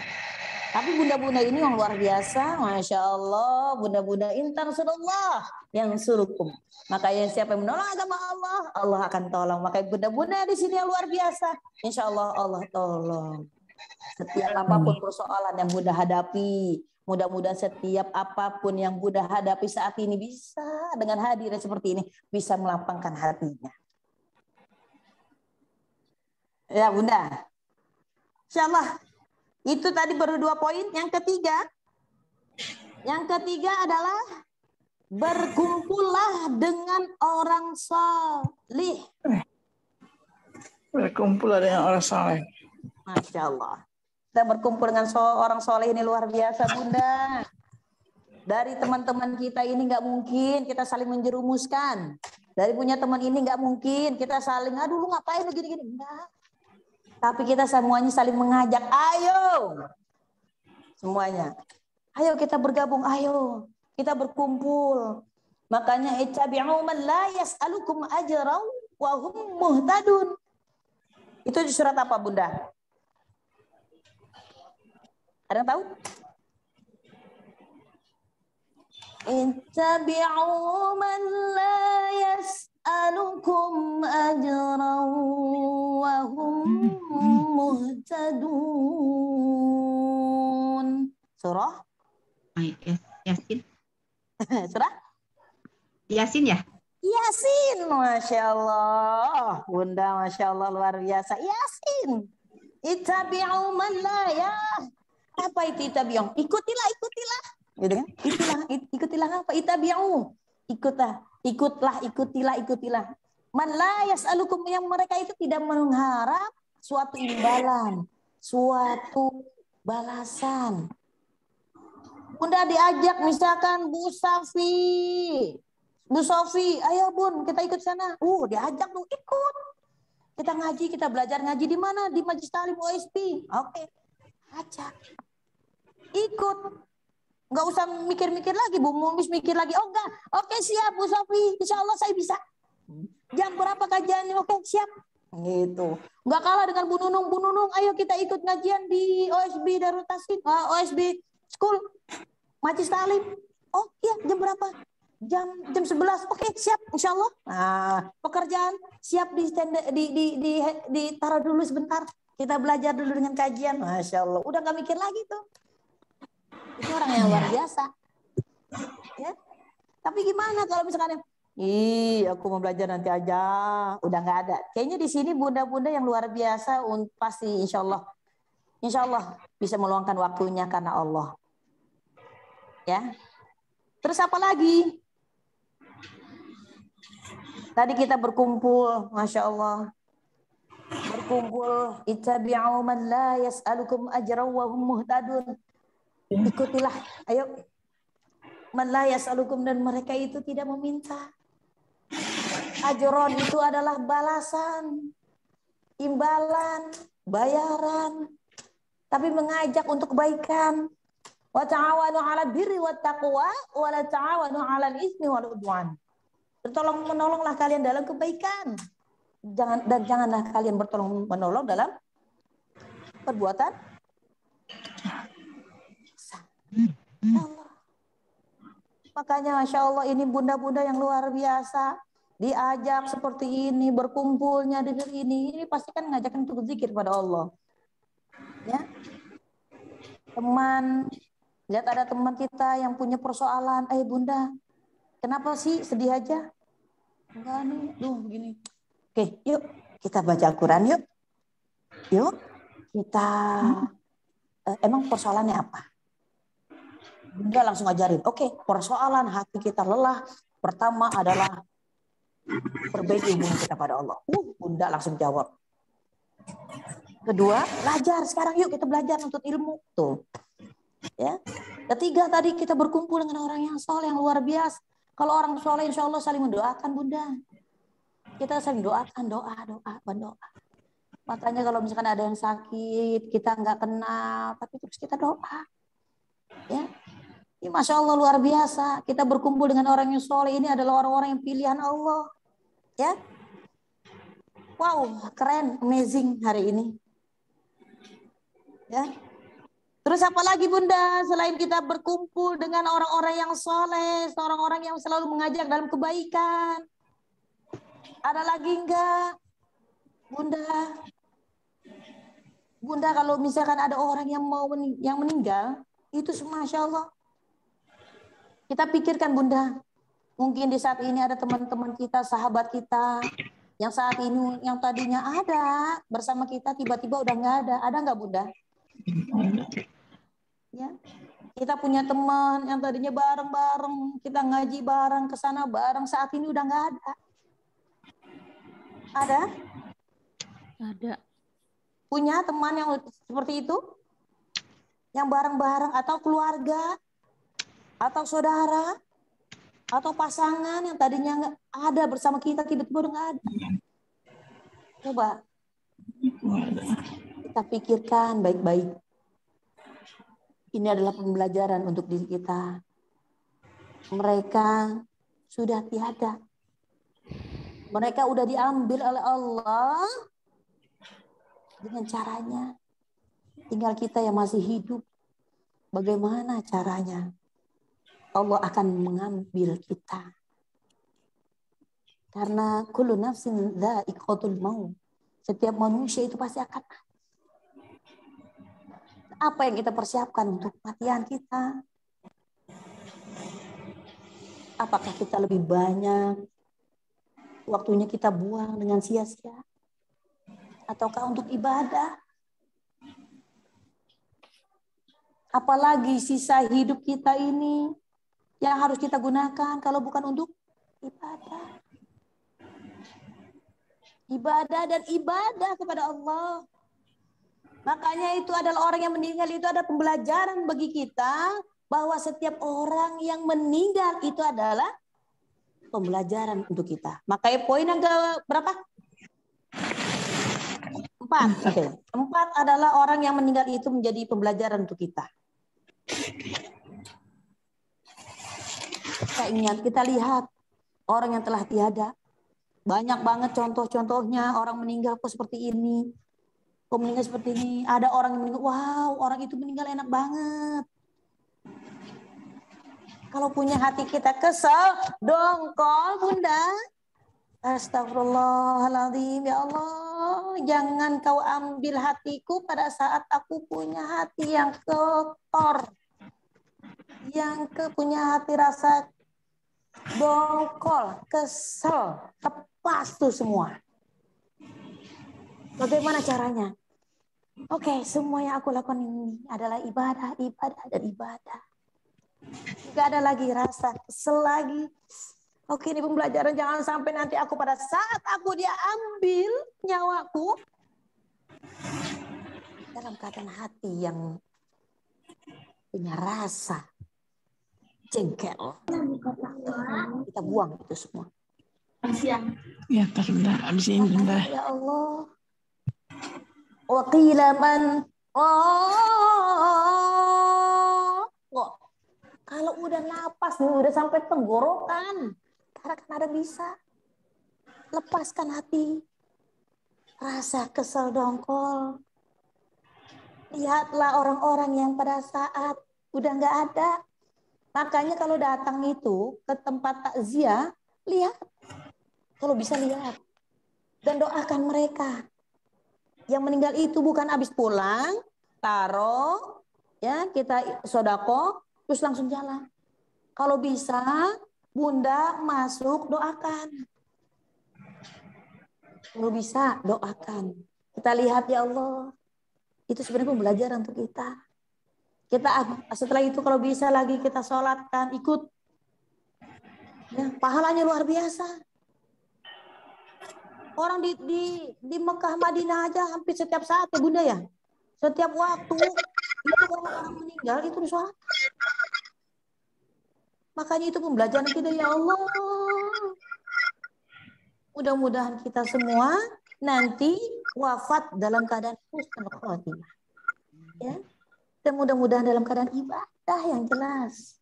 [SPEAKER 1] Tapi bunda-bunda ini yang luar biasa, Masya Allah, bunda-bunda intan surullah yang surukum. Makanya siapa yang menolong agama Allah, Allah akan tolong. Makanya bunda-bunda di sini yang luar biasa, Insya Allah Allah tolong. Setiap apapun persoalan yang bunda hadapi, mudah-mudahan setiap apapun yang bunda hadapi saat ini bisa dengan hadirnya seperti ini, bisa melapangkan hatinya. Ya bunda, Insya Allah. Itu tadi baru 2 poin. Yang ketiga adalah berkumpullah dengan orang salih.
[SPEAKER 5] Berkumpullah dengan orang saleh.
[SPEAKER 1] Masya Allah. Kita berkumpul dengan orang soleh ini luar biasa bunda. Dari teman-teman kita ini nggak mungkin kita saling menjerumuskan. Dari punya teman ini nggak mungkin kita saling, aduh lu ngapain lu gini-gini. Enggak. Tapi kita semuanya saling mengajak, ayo. Semuanya. Ayo kita bergabung, ayo. Kita berkumpul. Makanya ittabi'u man la yas'alukum ajran wa hum muhtadun. Itu di surat apa, Bunda? Ada yang tahu? Ittabi'u man la yas'alukum ajran wa hum muhtadun. Surah?
[SPEAKER 2] Yasin.
[SPEAKER 1] Surah?
[SPEAKER 2] Yasin ya?
[SPEAKER 1] Yasin, Masya Allah. Bunda, Masya Allah, luar biasa. Yasin. Ittabi'u man la ya. Apa itu itabi'u? Ikutilah. Gitu kan? Ikutilah apa? Itabi'u. Ikutilah. Man la yas'alukum, yang mereka itu tidak mengharap suatu imbalan, suatu balasan. Bunda diajak misalkan Bu Sofi, ayo Bun, kita ikut sana. Diajak tuh, ikut. Kita ngaji, kita belajar ngaji di mana? Di Majelis Ta'lim OSP. Oke. Ajak. Ikut. Enggak usah mikir-mikir lagi, Bu Mumis mikir lagi. Oh enggak. Oke, siap Bu Sofi. Insya Allah saya bisa. Jam berapa kajiannya? Oke, siap. Gitu. Enggak kalah dengan Bu Nunung, ayo kita ikut ngajian di OSB Darul Taslim, OSB School. Majelis Ta'lim. Oh iya, jam berapa? Jam 11. Oke, siap insyaallah. Nah, pekerjaan siap ditaruh dulu sebentar. Kita belajar dulu dengan kajian. Masya Allah. Udah gak mikir lagi tuh. Itu orang yang luar biasa. Ya. Tapi gimana kalau misalkan aku mau belajar nanti aja. Udah gak ada. Kayaknya di sini bunda-bunda yang luar biasa pasti insya Allah bisa meluangkan waktunya karena Allah. Ya. Terus apa lagi? Tadi kita berkumpul, Masya Allah. Berkumpul, ittabi'u man la yas'alukum ajran wa hum muhtadun. Ikutilah, ayo. Man la yas'alukum, dan mereka itu tidak meminta. Ajron itu adalah balasan, imbalan, bayaran. Tapi mengajak untuk kebaikan. Wa ta'awanu 'alal birri wat taqwa wa la ta'awanu 'alal itsmi wal 'udwan. Bertolong-menolonglah kalian dalam kebaikan. Janganlah kalian bertolong-menolong dalam perbuatan. Allah. Makanya Masya Allah ini bunda-bunda yang luar biasa. Diajak seperti ini, berkumpulnya dengan ini pasti kan ngajakin untuk zikir pada Allah. Ya. teman, lihat ada teman kita yang punya persoalan, bunda, kenapa sih sedih aja? Enggak nih, begini. Oke, yuk kita baca Al-Quran yuk. Yuk kita, emang persoalannya apa? Bunda langsung ajarin, oke, persoalan hati kita lelah, pertama adalah perbaiki hubungan kita pada Allah. Bunda langsung jawab. Kedua, belajar. Sekarang yuk kita belajar untuk ilmu. Tuh. Ya. Ketiga, tadi kita berkumpul dengan orang yang soleh, yang luar biasa. Kalau orang soleh, insya Allah saling mendoakan, Bunda. Kita saling doakan, berdoa. Makanya kalau misalkan ada yang sakit, kita nggak kenal, tapi terus kita doa. Ya. Ini Masya Allah luar biasa. Kita berkumpul dengan orang yang soleh. Ini adalah orang-orang yang pilihan Allah. Ya. Wow, keren, amazing hari ini. Ya. Terus apa lagi Bunda? Selain kita berkumpul dengan orang-orang yang soleh, orang-orang yang selalu mengajak dalam kebaikan. Ada lagi enggak? Bunda? Bunda kalau misalkan ada orang yang meninggal, itu Masya Allah. Kita pikirkan Bunda, mungkin di saat ini ada teman-teman kita, sahabat kita, yang saat ini, yang tadinya ada bersama kita, tiba-tiba udah nggak ada. Ada nggak Bunda? Ya, kita punya teman yang tadinya bareng-bareng, kita ngaji bareng, ke sana bareng, saat ini udah nggak ada. Ada?
[SPEAKER 3] Ada.
[SPEAKER 1] Punya teman yang seperti itu? Yang bareng-bareng, atau keluarga, atau saudara, atau pasangan yang tadinya nggak ada bersama kita, tiba-tiba udah nggak ada. Coba kita pikirkan baik-baik. Ini adalah pembelajaran untuk diri kita. Mereka sudah tiada. Mereka udah diambil oleh Allah dengan caranya. Tinggal kita yang masih hidup. Bagaimana caranya? Allah akan mengambil kita. Karena kullu nafsin dha'iqatul maut. Setiap manusia itu pasti akan mati. Apa yang kita persiapkan untuk kematian kita? Apakah kita lebih banyak waktunya kita buang dengan sia-sia? Ataukah untuk ibadah? Apalagi sisa hidup kita ini yang harus kita gunakan kalau bukan untuk ibadah. Ibadah dan ibadah kepada Allah. Makanya itu adalah orang yang meninggal itu ada pembelajaran bagi kita bahwa setiap orang yang meninggal itu adalah pembelajaran untuk kita. Makanya poin yang ke berapa? 4. Okay. 4 adalah orang yang meninggal itu menjadi pembelajaran untuk kita. Kita ingat, kita lihat orang yang telah tiada. Banyak banget contoh-contohnya orang meninggal kok seperti ini. Kok meninggal seperti ini. Ada orang yang meninggal, wow, orang itu meninggal enak banget. Kalau punya hati kita kesel, dongkol Bunda. Astagfirullahaladzim, ya Allah. Jangan kau ambil hatiku pada saat aku punya hati yang kotor. Yang punya hati rasa dongkol, kesel, lepas tuh semua. Bagaimana caranya? Oke, semua yang aku lakukan ini adalah ibadah, ibadah, dan ibadah. Gak ada lagi rasa kesel lagi. Oke, ini pembelajaran jangan sampai nanti aku pada saat aku dia ambil nyawaku dalam keadaan hati yang punya rasa jengkel. Kita buang itu semua.
[SPEAKER 5] Ya, sebentar. Abis ini bentar.
[SPEAKER 1] Ya Allah. Wa qila man kalau udah napas nih, udah sampai tenggorokan, karena kan ada bisa lepaskan hati, rasa kesel dongkol. Lihatlah orang-orang yang pada saat udah nggak ada. Makanya kalau datang itu ke tempat takziah, lihat, kalau bisa lihat dan doakan mereka. Yang meninggal itu bukan habis pulang, taruh, Ya, kita sodako, terus langsung jalan. Kalau bisa, Bunda masuk doakan. Kalau bisa, doakan. Kita lihat ya Allah. Itu sebenarnya pembelajaran untuk kita. Setelah itu kalau bisa lagi kita sholatkan, ikut. Ya, pahalanya luar biasa. Orang di Mekah Madinah aja hampir setiap saat ya Bunda ya. Setiap waktu itu orang meninggal itu sholat. Makanya itu pembelajaran kita ya Allah. Mudah-mudahan kita semua nanti wafat dalam keadaan husnul khotimah. Ya. Dan mudah-mudahan dalam keadaan ibadah yang jelas.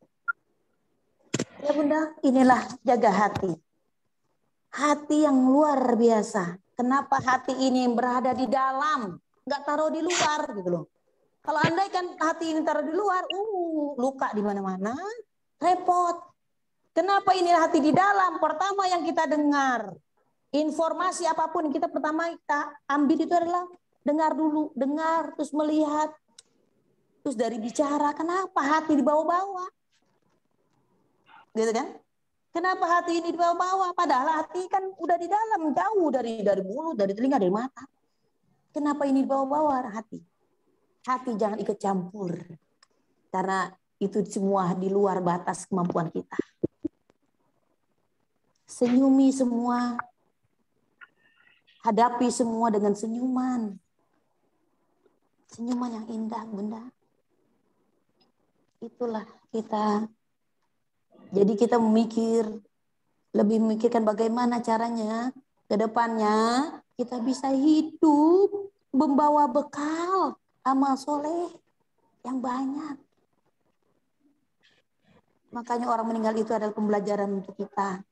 [SPEAKER 1] Ya Bunda, inilah jaga hati. Hati yang luar biasa. Kenapa hati ini berada di dalam, nggak taruh di luar gitu loh. Kalau andai kan hati ini taruh di luar, luka di mana-mana, repot. Kenapa ini hati di dalam? Pertama yang kita dengar, informasi apapun kita pertama kita ambil itu adalah dengar dulu, dengar terus melihat, terus dari bicara. Kenapa hati dibawa-bawa? Gitu kan? Kenapa hati ini dibawa-bawa? Padahal hati kan udah di dalam, jauh dari mulut, dari telinga, dari mata. Kenapa ini dibawa-bawa hati? Hati jangan ikut campur. Karena itu semua di luar batas kemampuan kita. Senyumi semua. Hadapi semua dengan senyuman. Senyuman yang indah, Bunda. Itulah kita. Jadi kita lebih memikirkan bagaimana caranya ke depannya kita bisa hidup membawa bekal amal soleh yang banyak. Makanya orang meninggal itu adalah pembelajaran untuk kita.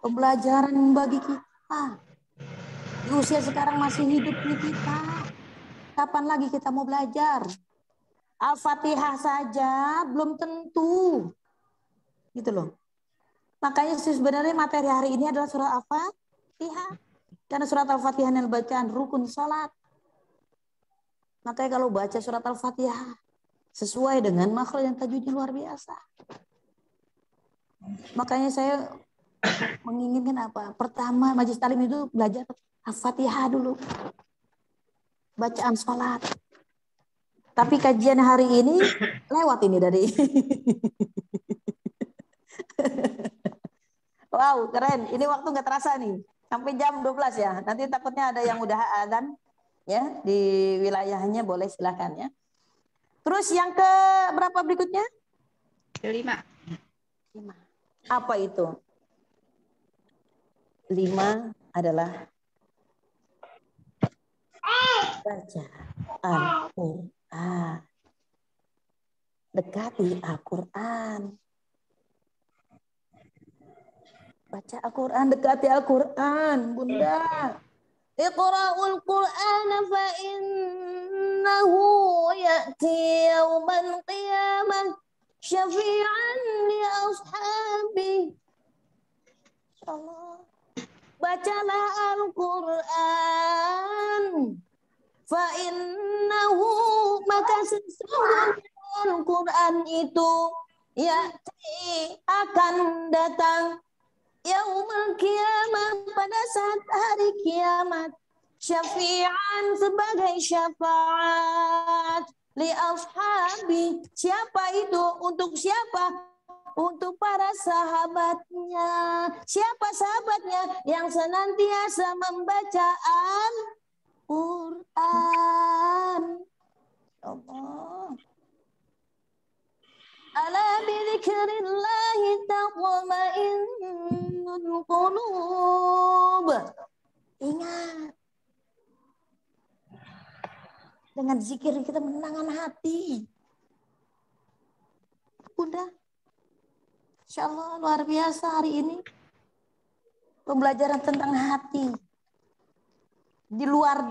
[SPEAKER 1] Pembelajaran bagi kita. Di usia sekarang masih hidup di kita. Kapan lagi kita mau belajar? Al-Fatihah saja belum tentu. Gitu loh. Makanya sebenarnya materi hari ini adalah surat Al-Fatihah. Karena surat Al-Fatihah yang bacaan rukun salat. Makanya kalau baca surat Al-Fatihah sesuai dengan makhraj dan tajwidnya luar biasa. Makanya saya menginginkan apa? Pertama majelis talim itu belajar Al-Fatihah dulu. Bacaan salat. Tapi kajian hari ini lewat ini dari wow, keren. Ini waktu nggak terasa nih. Sampai jam 12 ya. Nanti takutnya ada yang udah azan ya di wilayahnya, boleh silakan ya. Terus yang ke berapa berikutnya?
[SPEAKER 2] Kelima.
[SPEAKER 1] 5. Apa itu? 5 adalah baca Al-Quran. Dekati Al-Quran. Baca Al-Quran, dekati Al-Quran, Bunda. Iqra'ul Qur'ana fa innahu ya'ti yawmal qiyamah syafi'an li ashabi. Insyaallah. Bacalah Al-Quran. Fa innahu, maka sesungguhnya Al-Quran itu ya'ti, akan datang yaumul kiamat, pada saat hari kiamat, syafi'an, sebagai syafaat, li ashabi, siapa itu? Untuk siapa? Untuk para sahabatnya. Siapa sahabatnya? Yang senantiasa membaca Al-Quran. Allah. Ala bidzikrillahi tatma'innul qulub. Ingat. Dengan zikir kita menenangkan hati. Bunda. Insyaallah luar biasa hari ini. Pembelajaran tentang hati. Di luar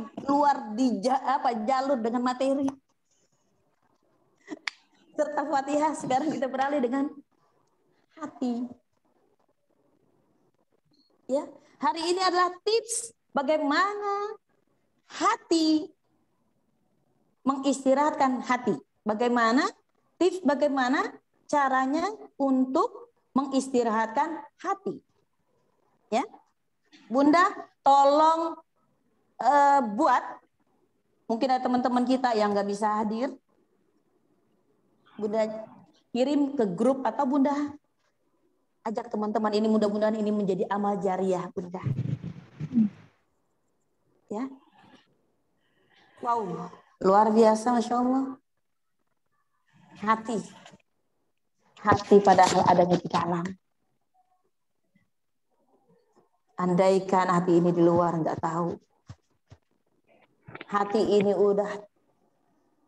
[SPEAKER 1] jalur dengan materi. Serta Fatihah, sekarang kita beralih dengan hati. Ya, hari ini adalah tips bagaimana hati mengistirahatkan hati. Bagaimana tips, bagaimana caranya untuk mengistirahatkan hati? Ya, Bunda, tolong buat. Mungkin ada teman-teman kita yang nggak bisa hadir. Bunda kirim ke grup atau Bunda ajak teman-teman ini, mudah-mudahan ini menjadi amal jariah Bunda. Ya, wow, luar biasa, Masya Allah. Hati padahal adanya di dalam. Andaikan hati ini di luar nggak tahu. Hati ini udah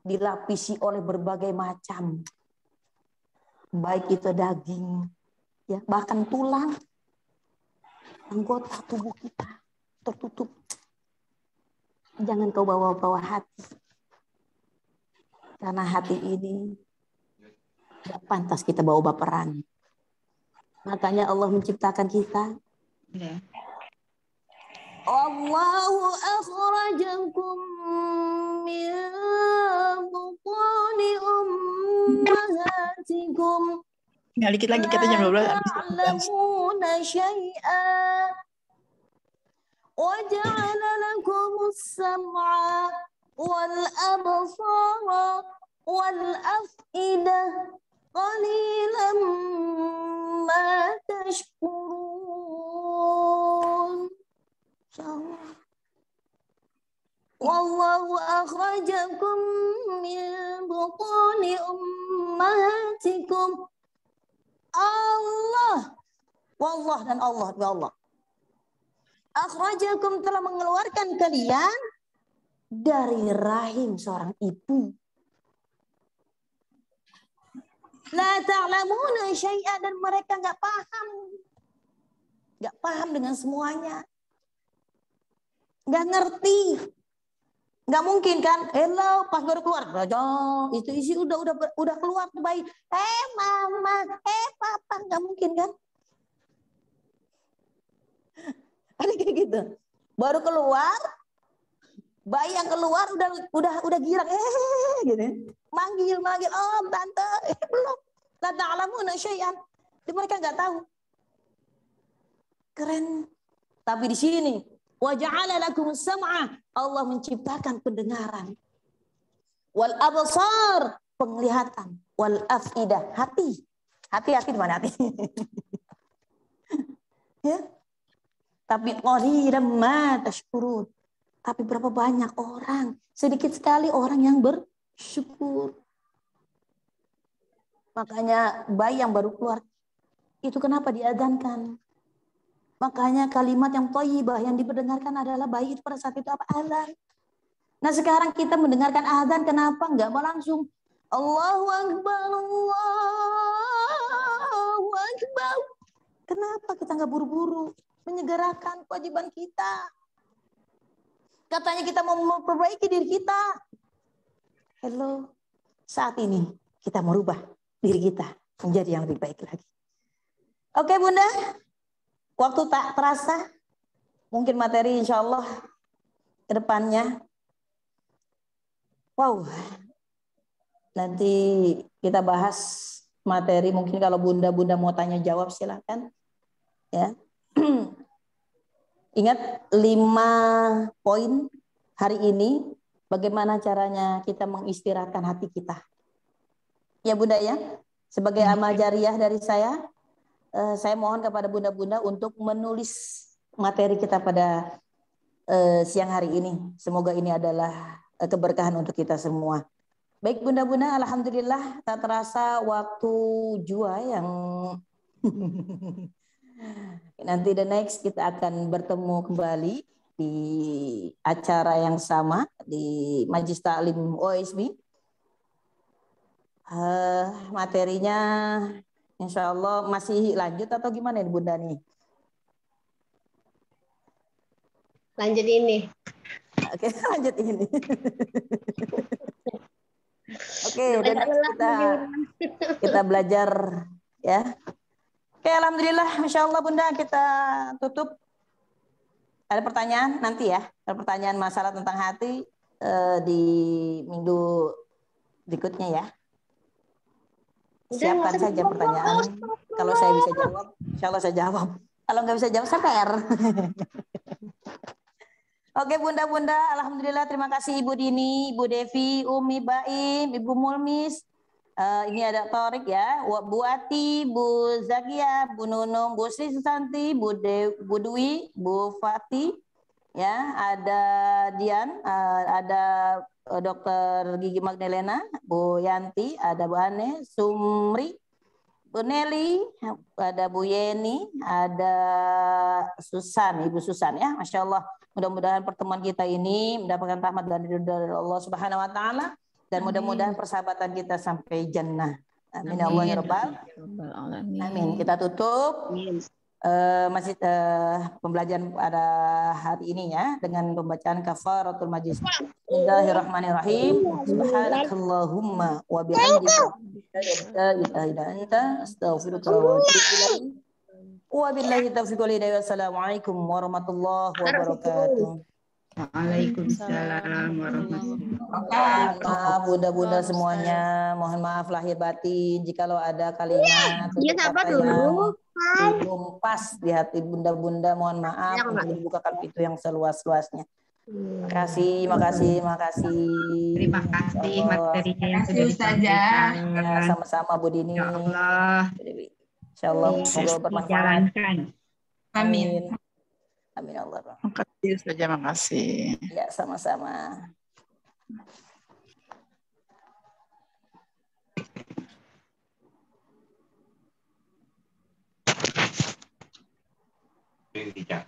[SPEAKER 1] dilapisi oleh berbagai macam, baik itu daging, ya bahkan tulang, anggota tubuh kita tertutup. Jangan kau bawa-bawa hati, karena hati ini tidak pantas kita bawa baperan. Makanya Allah menciptakan kita. Allahu akhrajakum min butuni ummahatikum.
[SPEAKER 5] Tinggal dikit lagi, kita jam 12
[SPEAKER 1] ta'lamuna syai'an wa ja'ala lakumus sam'a wal absara wal af'idah qalilan ma tashkurun. Insyaallah. Wallahu akhrajakum min butuni ummahatikum. Allah, wallah dan Allah, ya Allah. Akhrajakum telah mengeluarkan kalian dari rahim seorang ibu. La ta'lamuna syai'an, dan mereka nggak paham dengan semuanya. Nggak ngerti, nggak mungkin kan? Hello, pas baru keluar, itu isi udah keluar tuh bayi. Mama, papa, nggak mungkin kan? Ada kayak gitu. Baru keluar, bayi yang keluar udah girang, gitu. Manggil, om, tante, belum. La ta'lamuna syai'an. Mereka nggak tahu. Keren. Tapi di sini wa ja'ala lakum sam'a, Allah menciptakan pendengaran, wal absar, penglihatan, wal afidah, hati di mana hati? Ya. Tapi qalilan ma tashkurun. Tapi berapa banyak orang, sedikit sekali orang yang bersyukur. Makanya bayi yang baru keluar itu kenapa diadzankan? Makanya kalimat yang thayyibah yang diperdengarkan adalah bayi itu pada saat itu apa? Azan. Nah sekarang kita mendengarkan azan, kenapa enggak mau langsung Allahu Akbar, Allahu Akbar? Kenapa kita enggak buru-buru menyegerakan kewajiban kita? Katanya kita mau memperbaiki diri kita. Hello, saat ini kita merubah diri kita menjadi yang lebih baik lagi. Oke Bunda. Waktu tak terasa, mungkin materi insya Allah ke depannya. Wow, nanti kita bahas materi, mungkin kalau bunda-bunda mau tanya jawab silahkan. Ya. Ingat 5 poin hari ini, bagaimana caranya kita mengistirahatkan hati kita. Ya Bunda ya, sebagai amal jariah dari saya mohon kepada bunda-bunda untuk menulis materi kita pada siang hari ini. Semoga ini adalah keberkahan untuk kita semua. Baik bunda-bunda, alhamdulillah tak terasa waktu jua yang nanti the next kita akan bertemu kembali di acara yang sama di Majelis Ta'lim OSB. Materinya insya Allah masih lanjut atau gimana nih Bunda nih?
[SPEAKER 3] Lanjut ini.
[SPEAKER 1] Oke, lanjut ini. Oke, udah kita belajar ya. Oke, alhamdulillah, masya Allah Bunda, kita tutup. Ada pertanyaan nanti ya? Ada pertanyaan masalah tentang hati. di minggu berikutnya ya. Siapkan saja pertanyaan. Kalau saya bisa jawab, insya Allah saya jawab. Kalau nggak bisa jawab, saya PR. Oke bunda-bunda, alhamdulillah terima kasih Ibu Dini, Ibu Devi, Umi Baim, Ibu Mulmis. Ini ada Torik ya, Bu Ati, Bu Zakia, Bu Nunung, Bu Sri Susanti, Bu Dwi, Bu Fati, ya ada Dian, ada Dokter Gigi Magdalena, Bu Yanti, ada Bu Ane, Sumri, Bu Nelly, ada Bu Yeni, ada Susan, Ibu Susan ya, Masya Allah. Mudah-mudahan pertemuan kita ini mendapatkan rahmat dan ridho dari Allah Subhanahu Wa Taala dan mudah-mudahan persahabatan kita sampai jannah. Amin ya Allah ya Rabbal. Amin. Kita tutup masih pembelajaran pada hari ini ya dengan pembacaan kafaratul majlis. Bismillahirrahmanirrahim. Subhanakallahumma wa bihamdika la ilaha illa anta astaghfiruka wa atubu ilaik. Wabillahi taufiq wal hidayah. Wassalamualaikum warahmatullahi wabarakatuh.
[SPEAKER 2] Waalaikumsalam warahmatullahi
[SPEAKER 1] wabarakatuh. Maaf bunda-bunda semuanya, mohon maaf lahir batin jikalau ada kalimat kata yang belum pas di hati bunda-bunda, mohon maaf untuk dibukakan pintu yang seluas-luasnya. Makasih.
[SPEAKER 2] Terima kasih materinya yang sudah disampaikan.
[SPEAKER 1] Sama-sama Bu Dini.
[SPEAKER 2] Ya Allah.
[SPEAKER 1] Insyaallah semoga bermanfaat.
[SPEAKER 4] Amin.
[SPEAKER 1] Amin Allah.
[SPEAKER 5] Makasih saja, makasih.
[SPEAKER 1] Ya, sama-sama.
[SPEAKER 6] Tidak.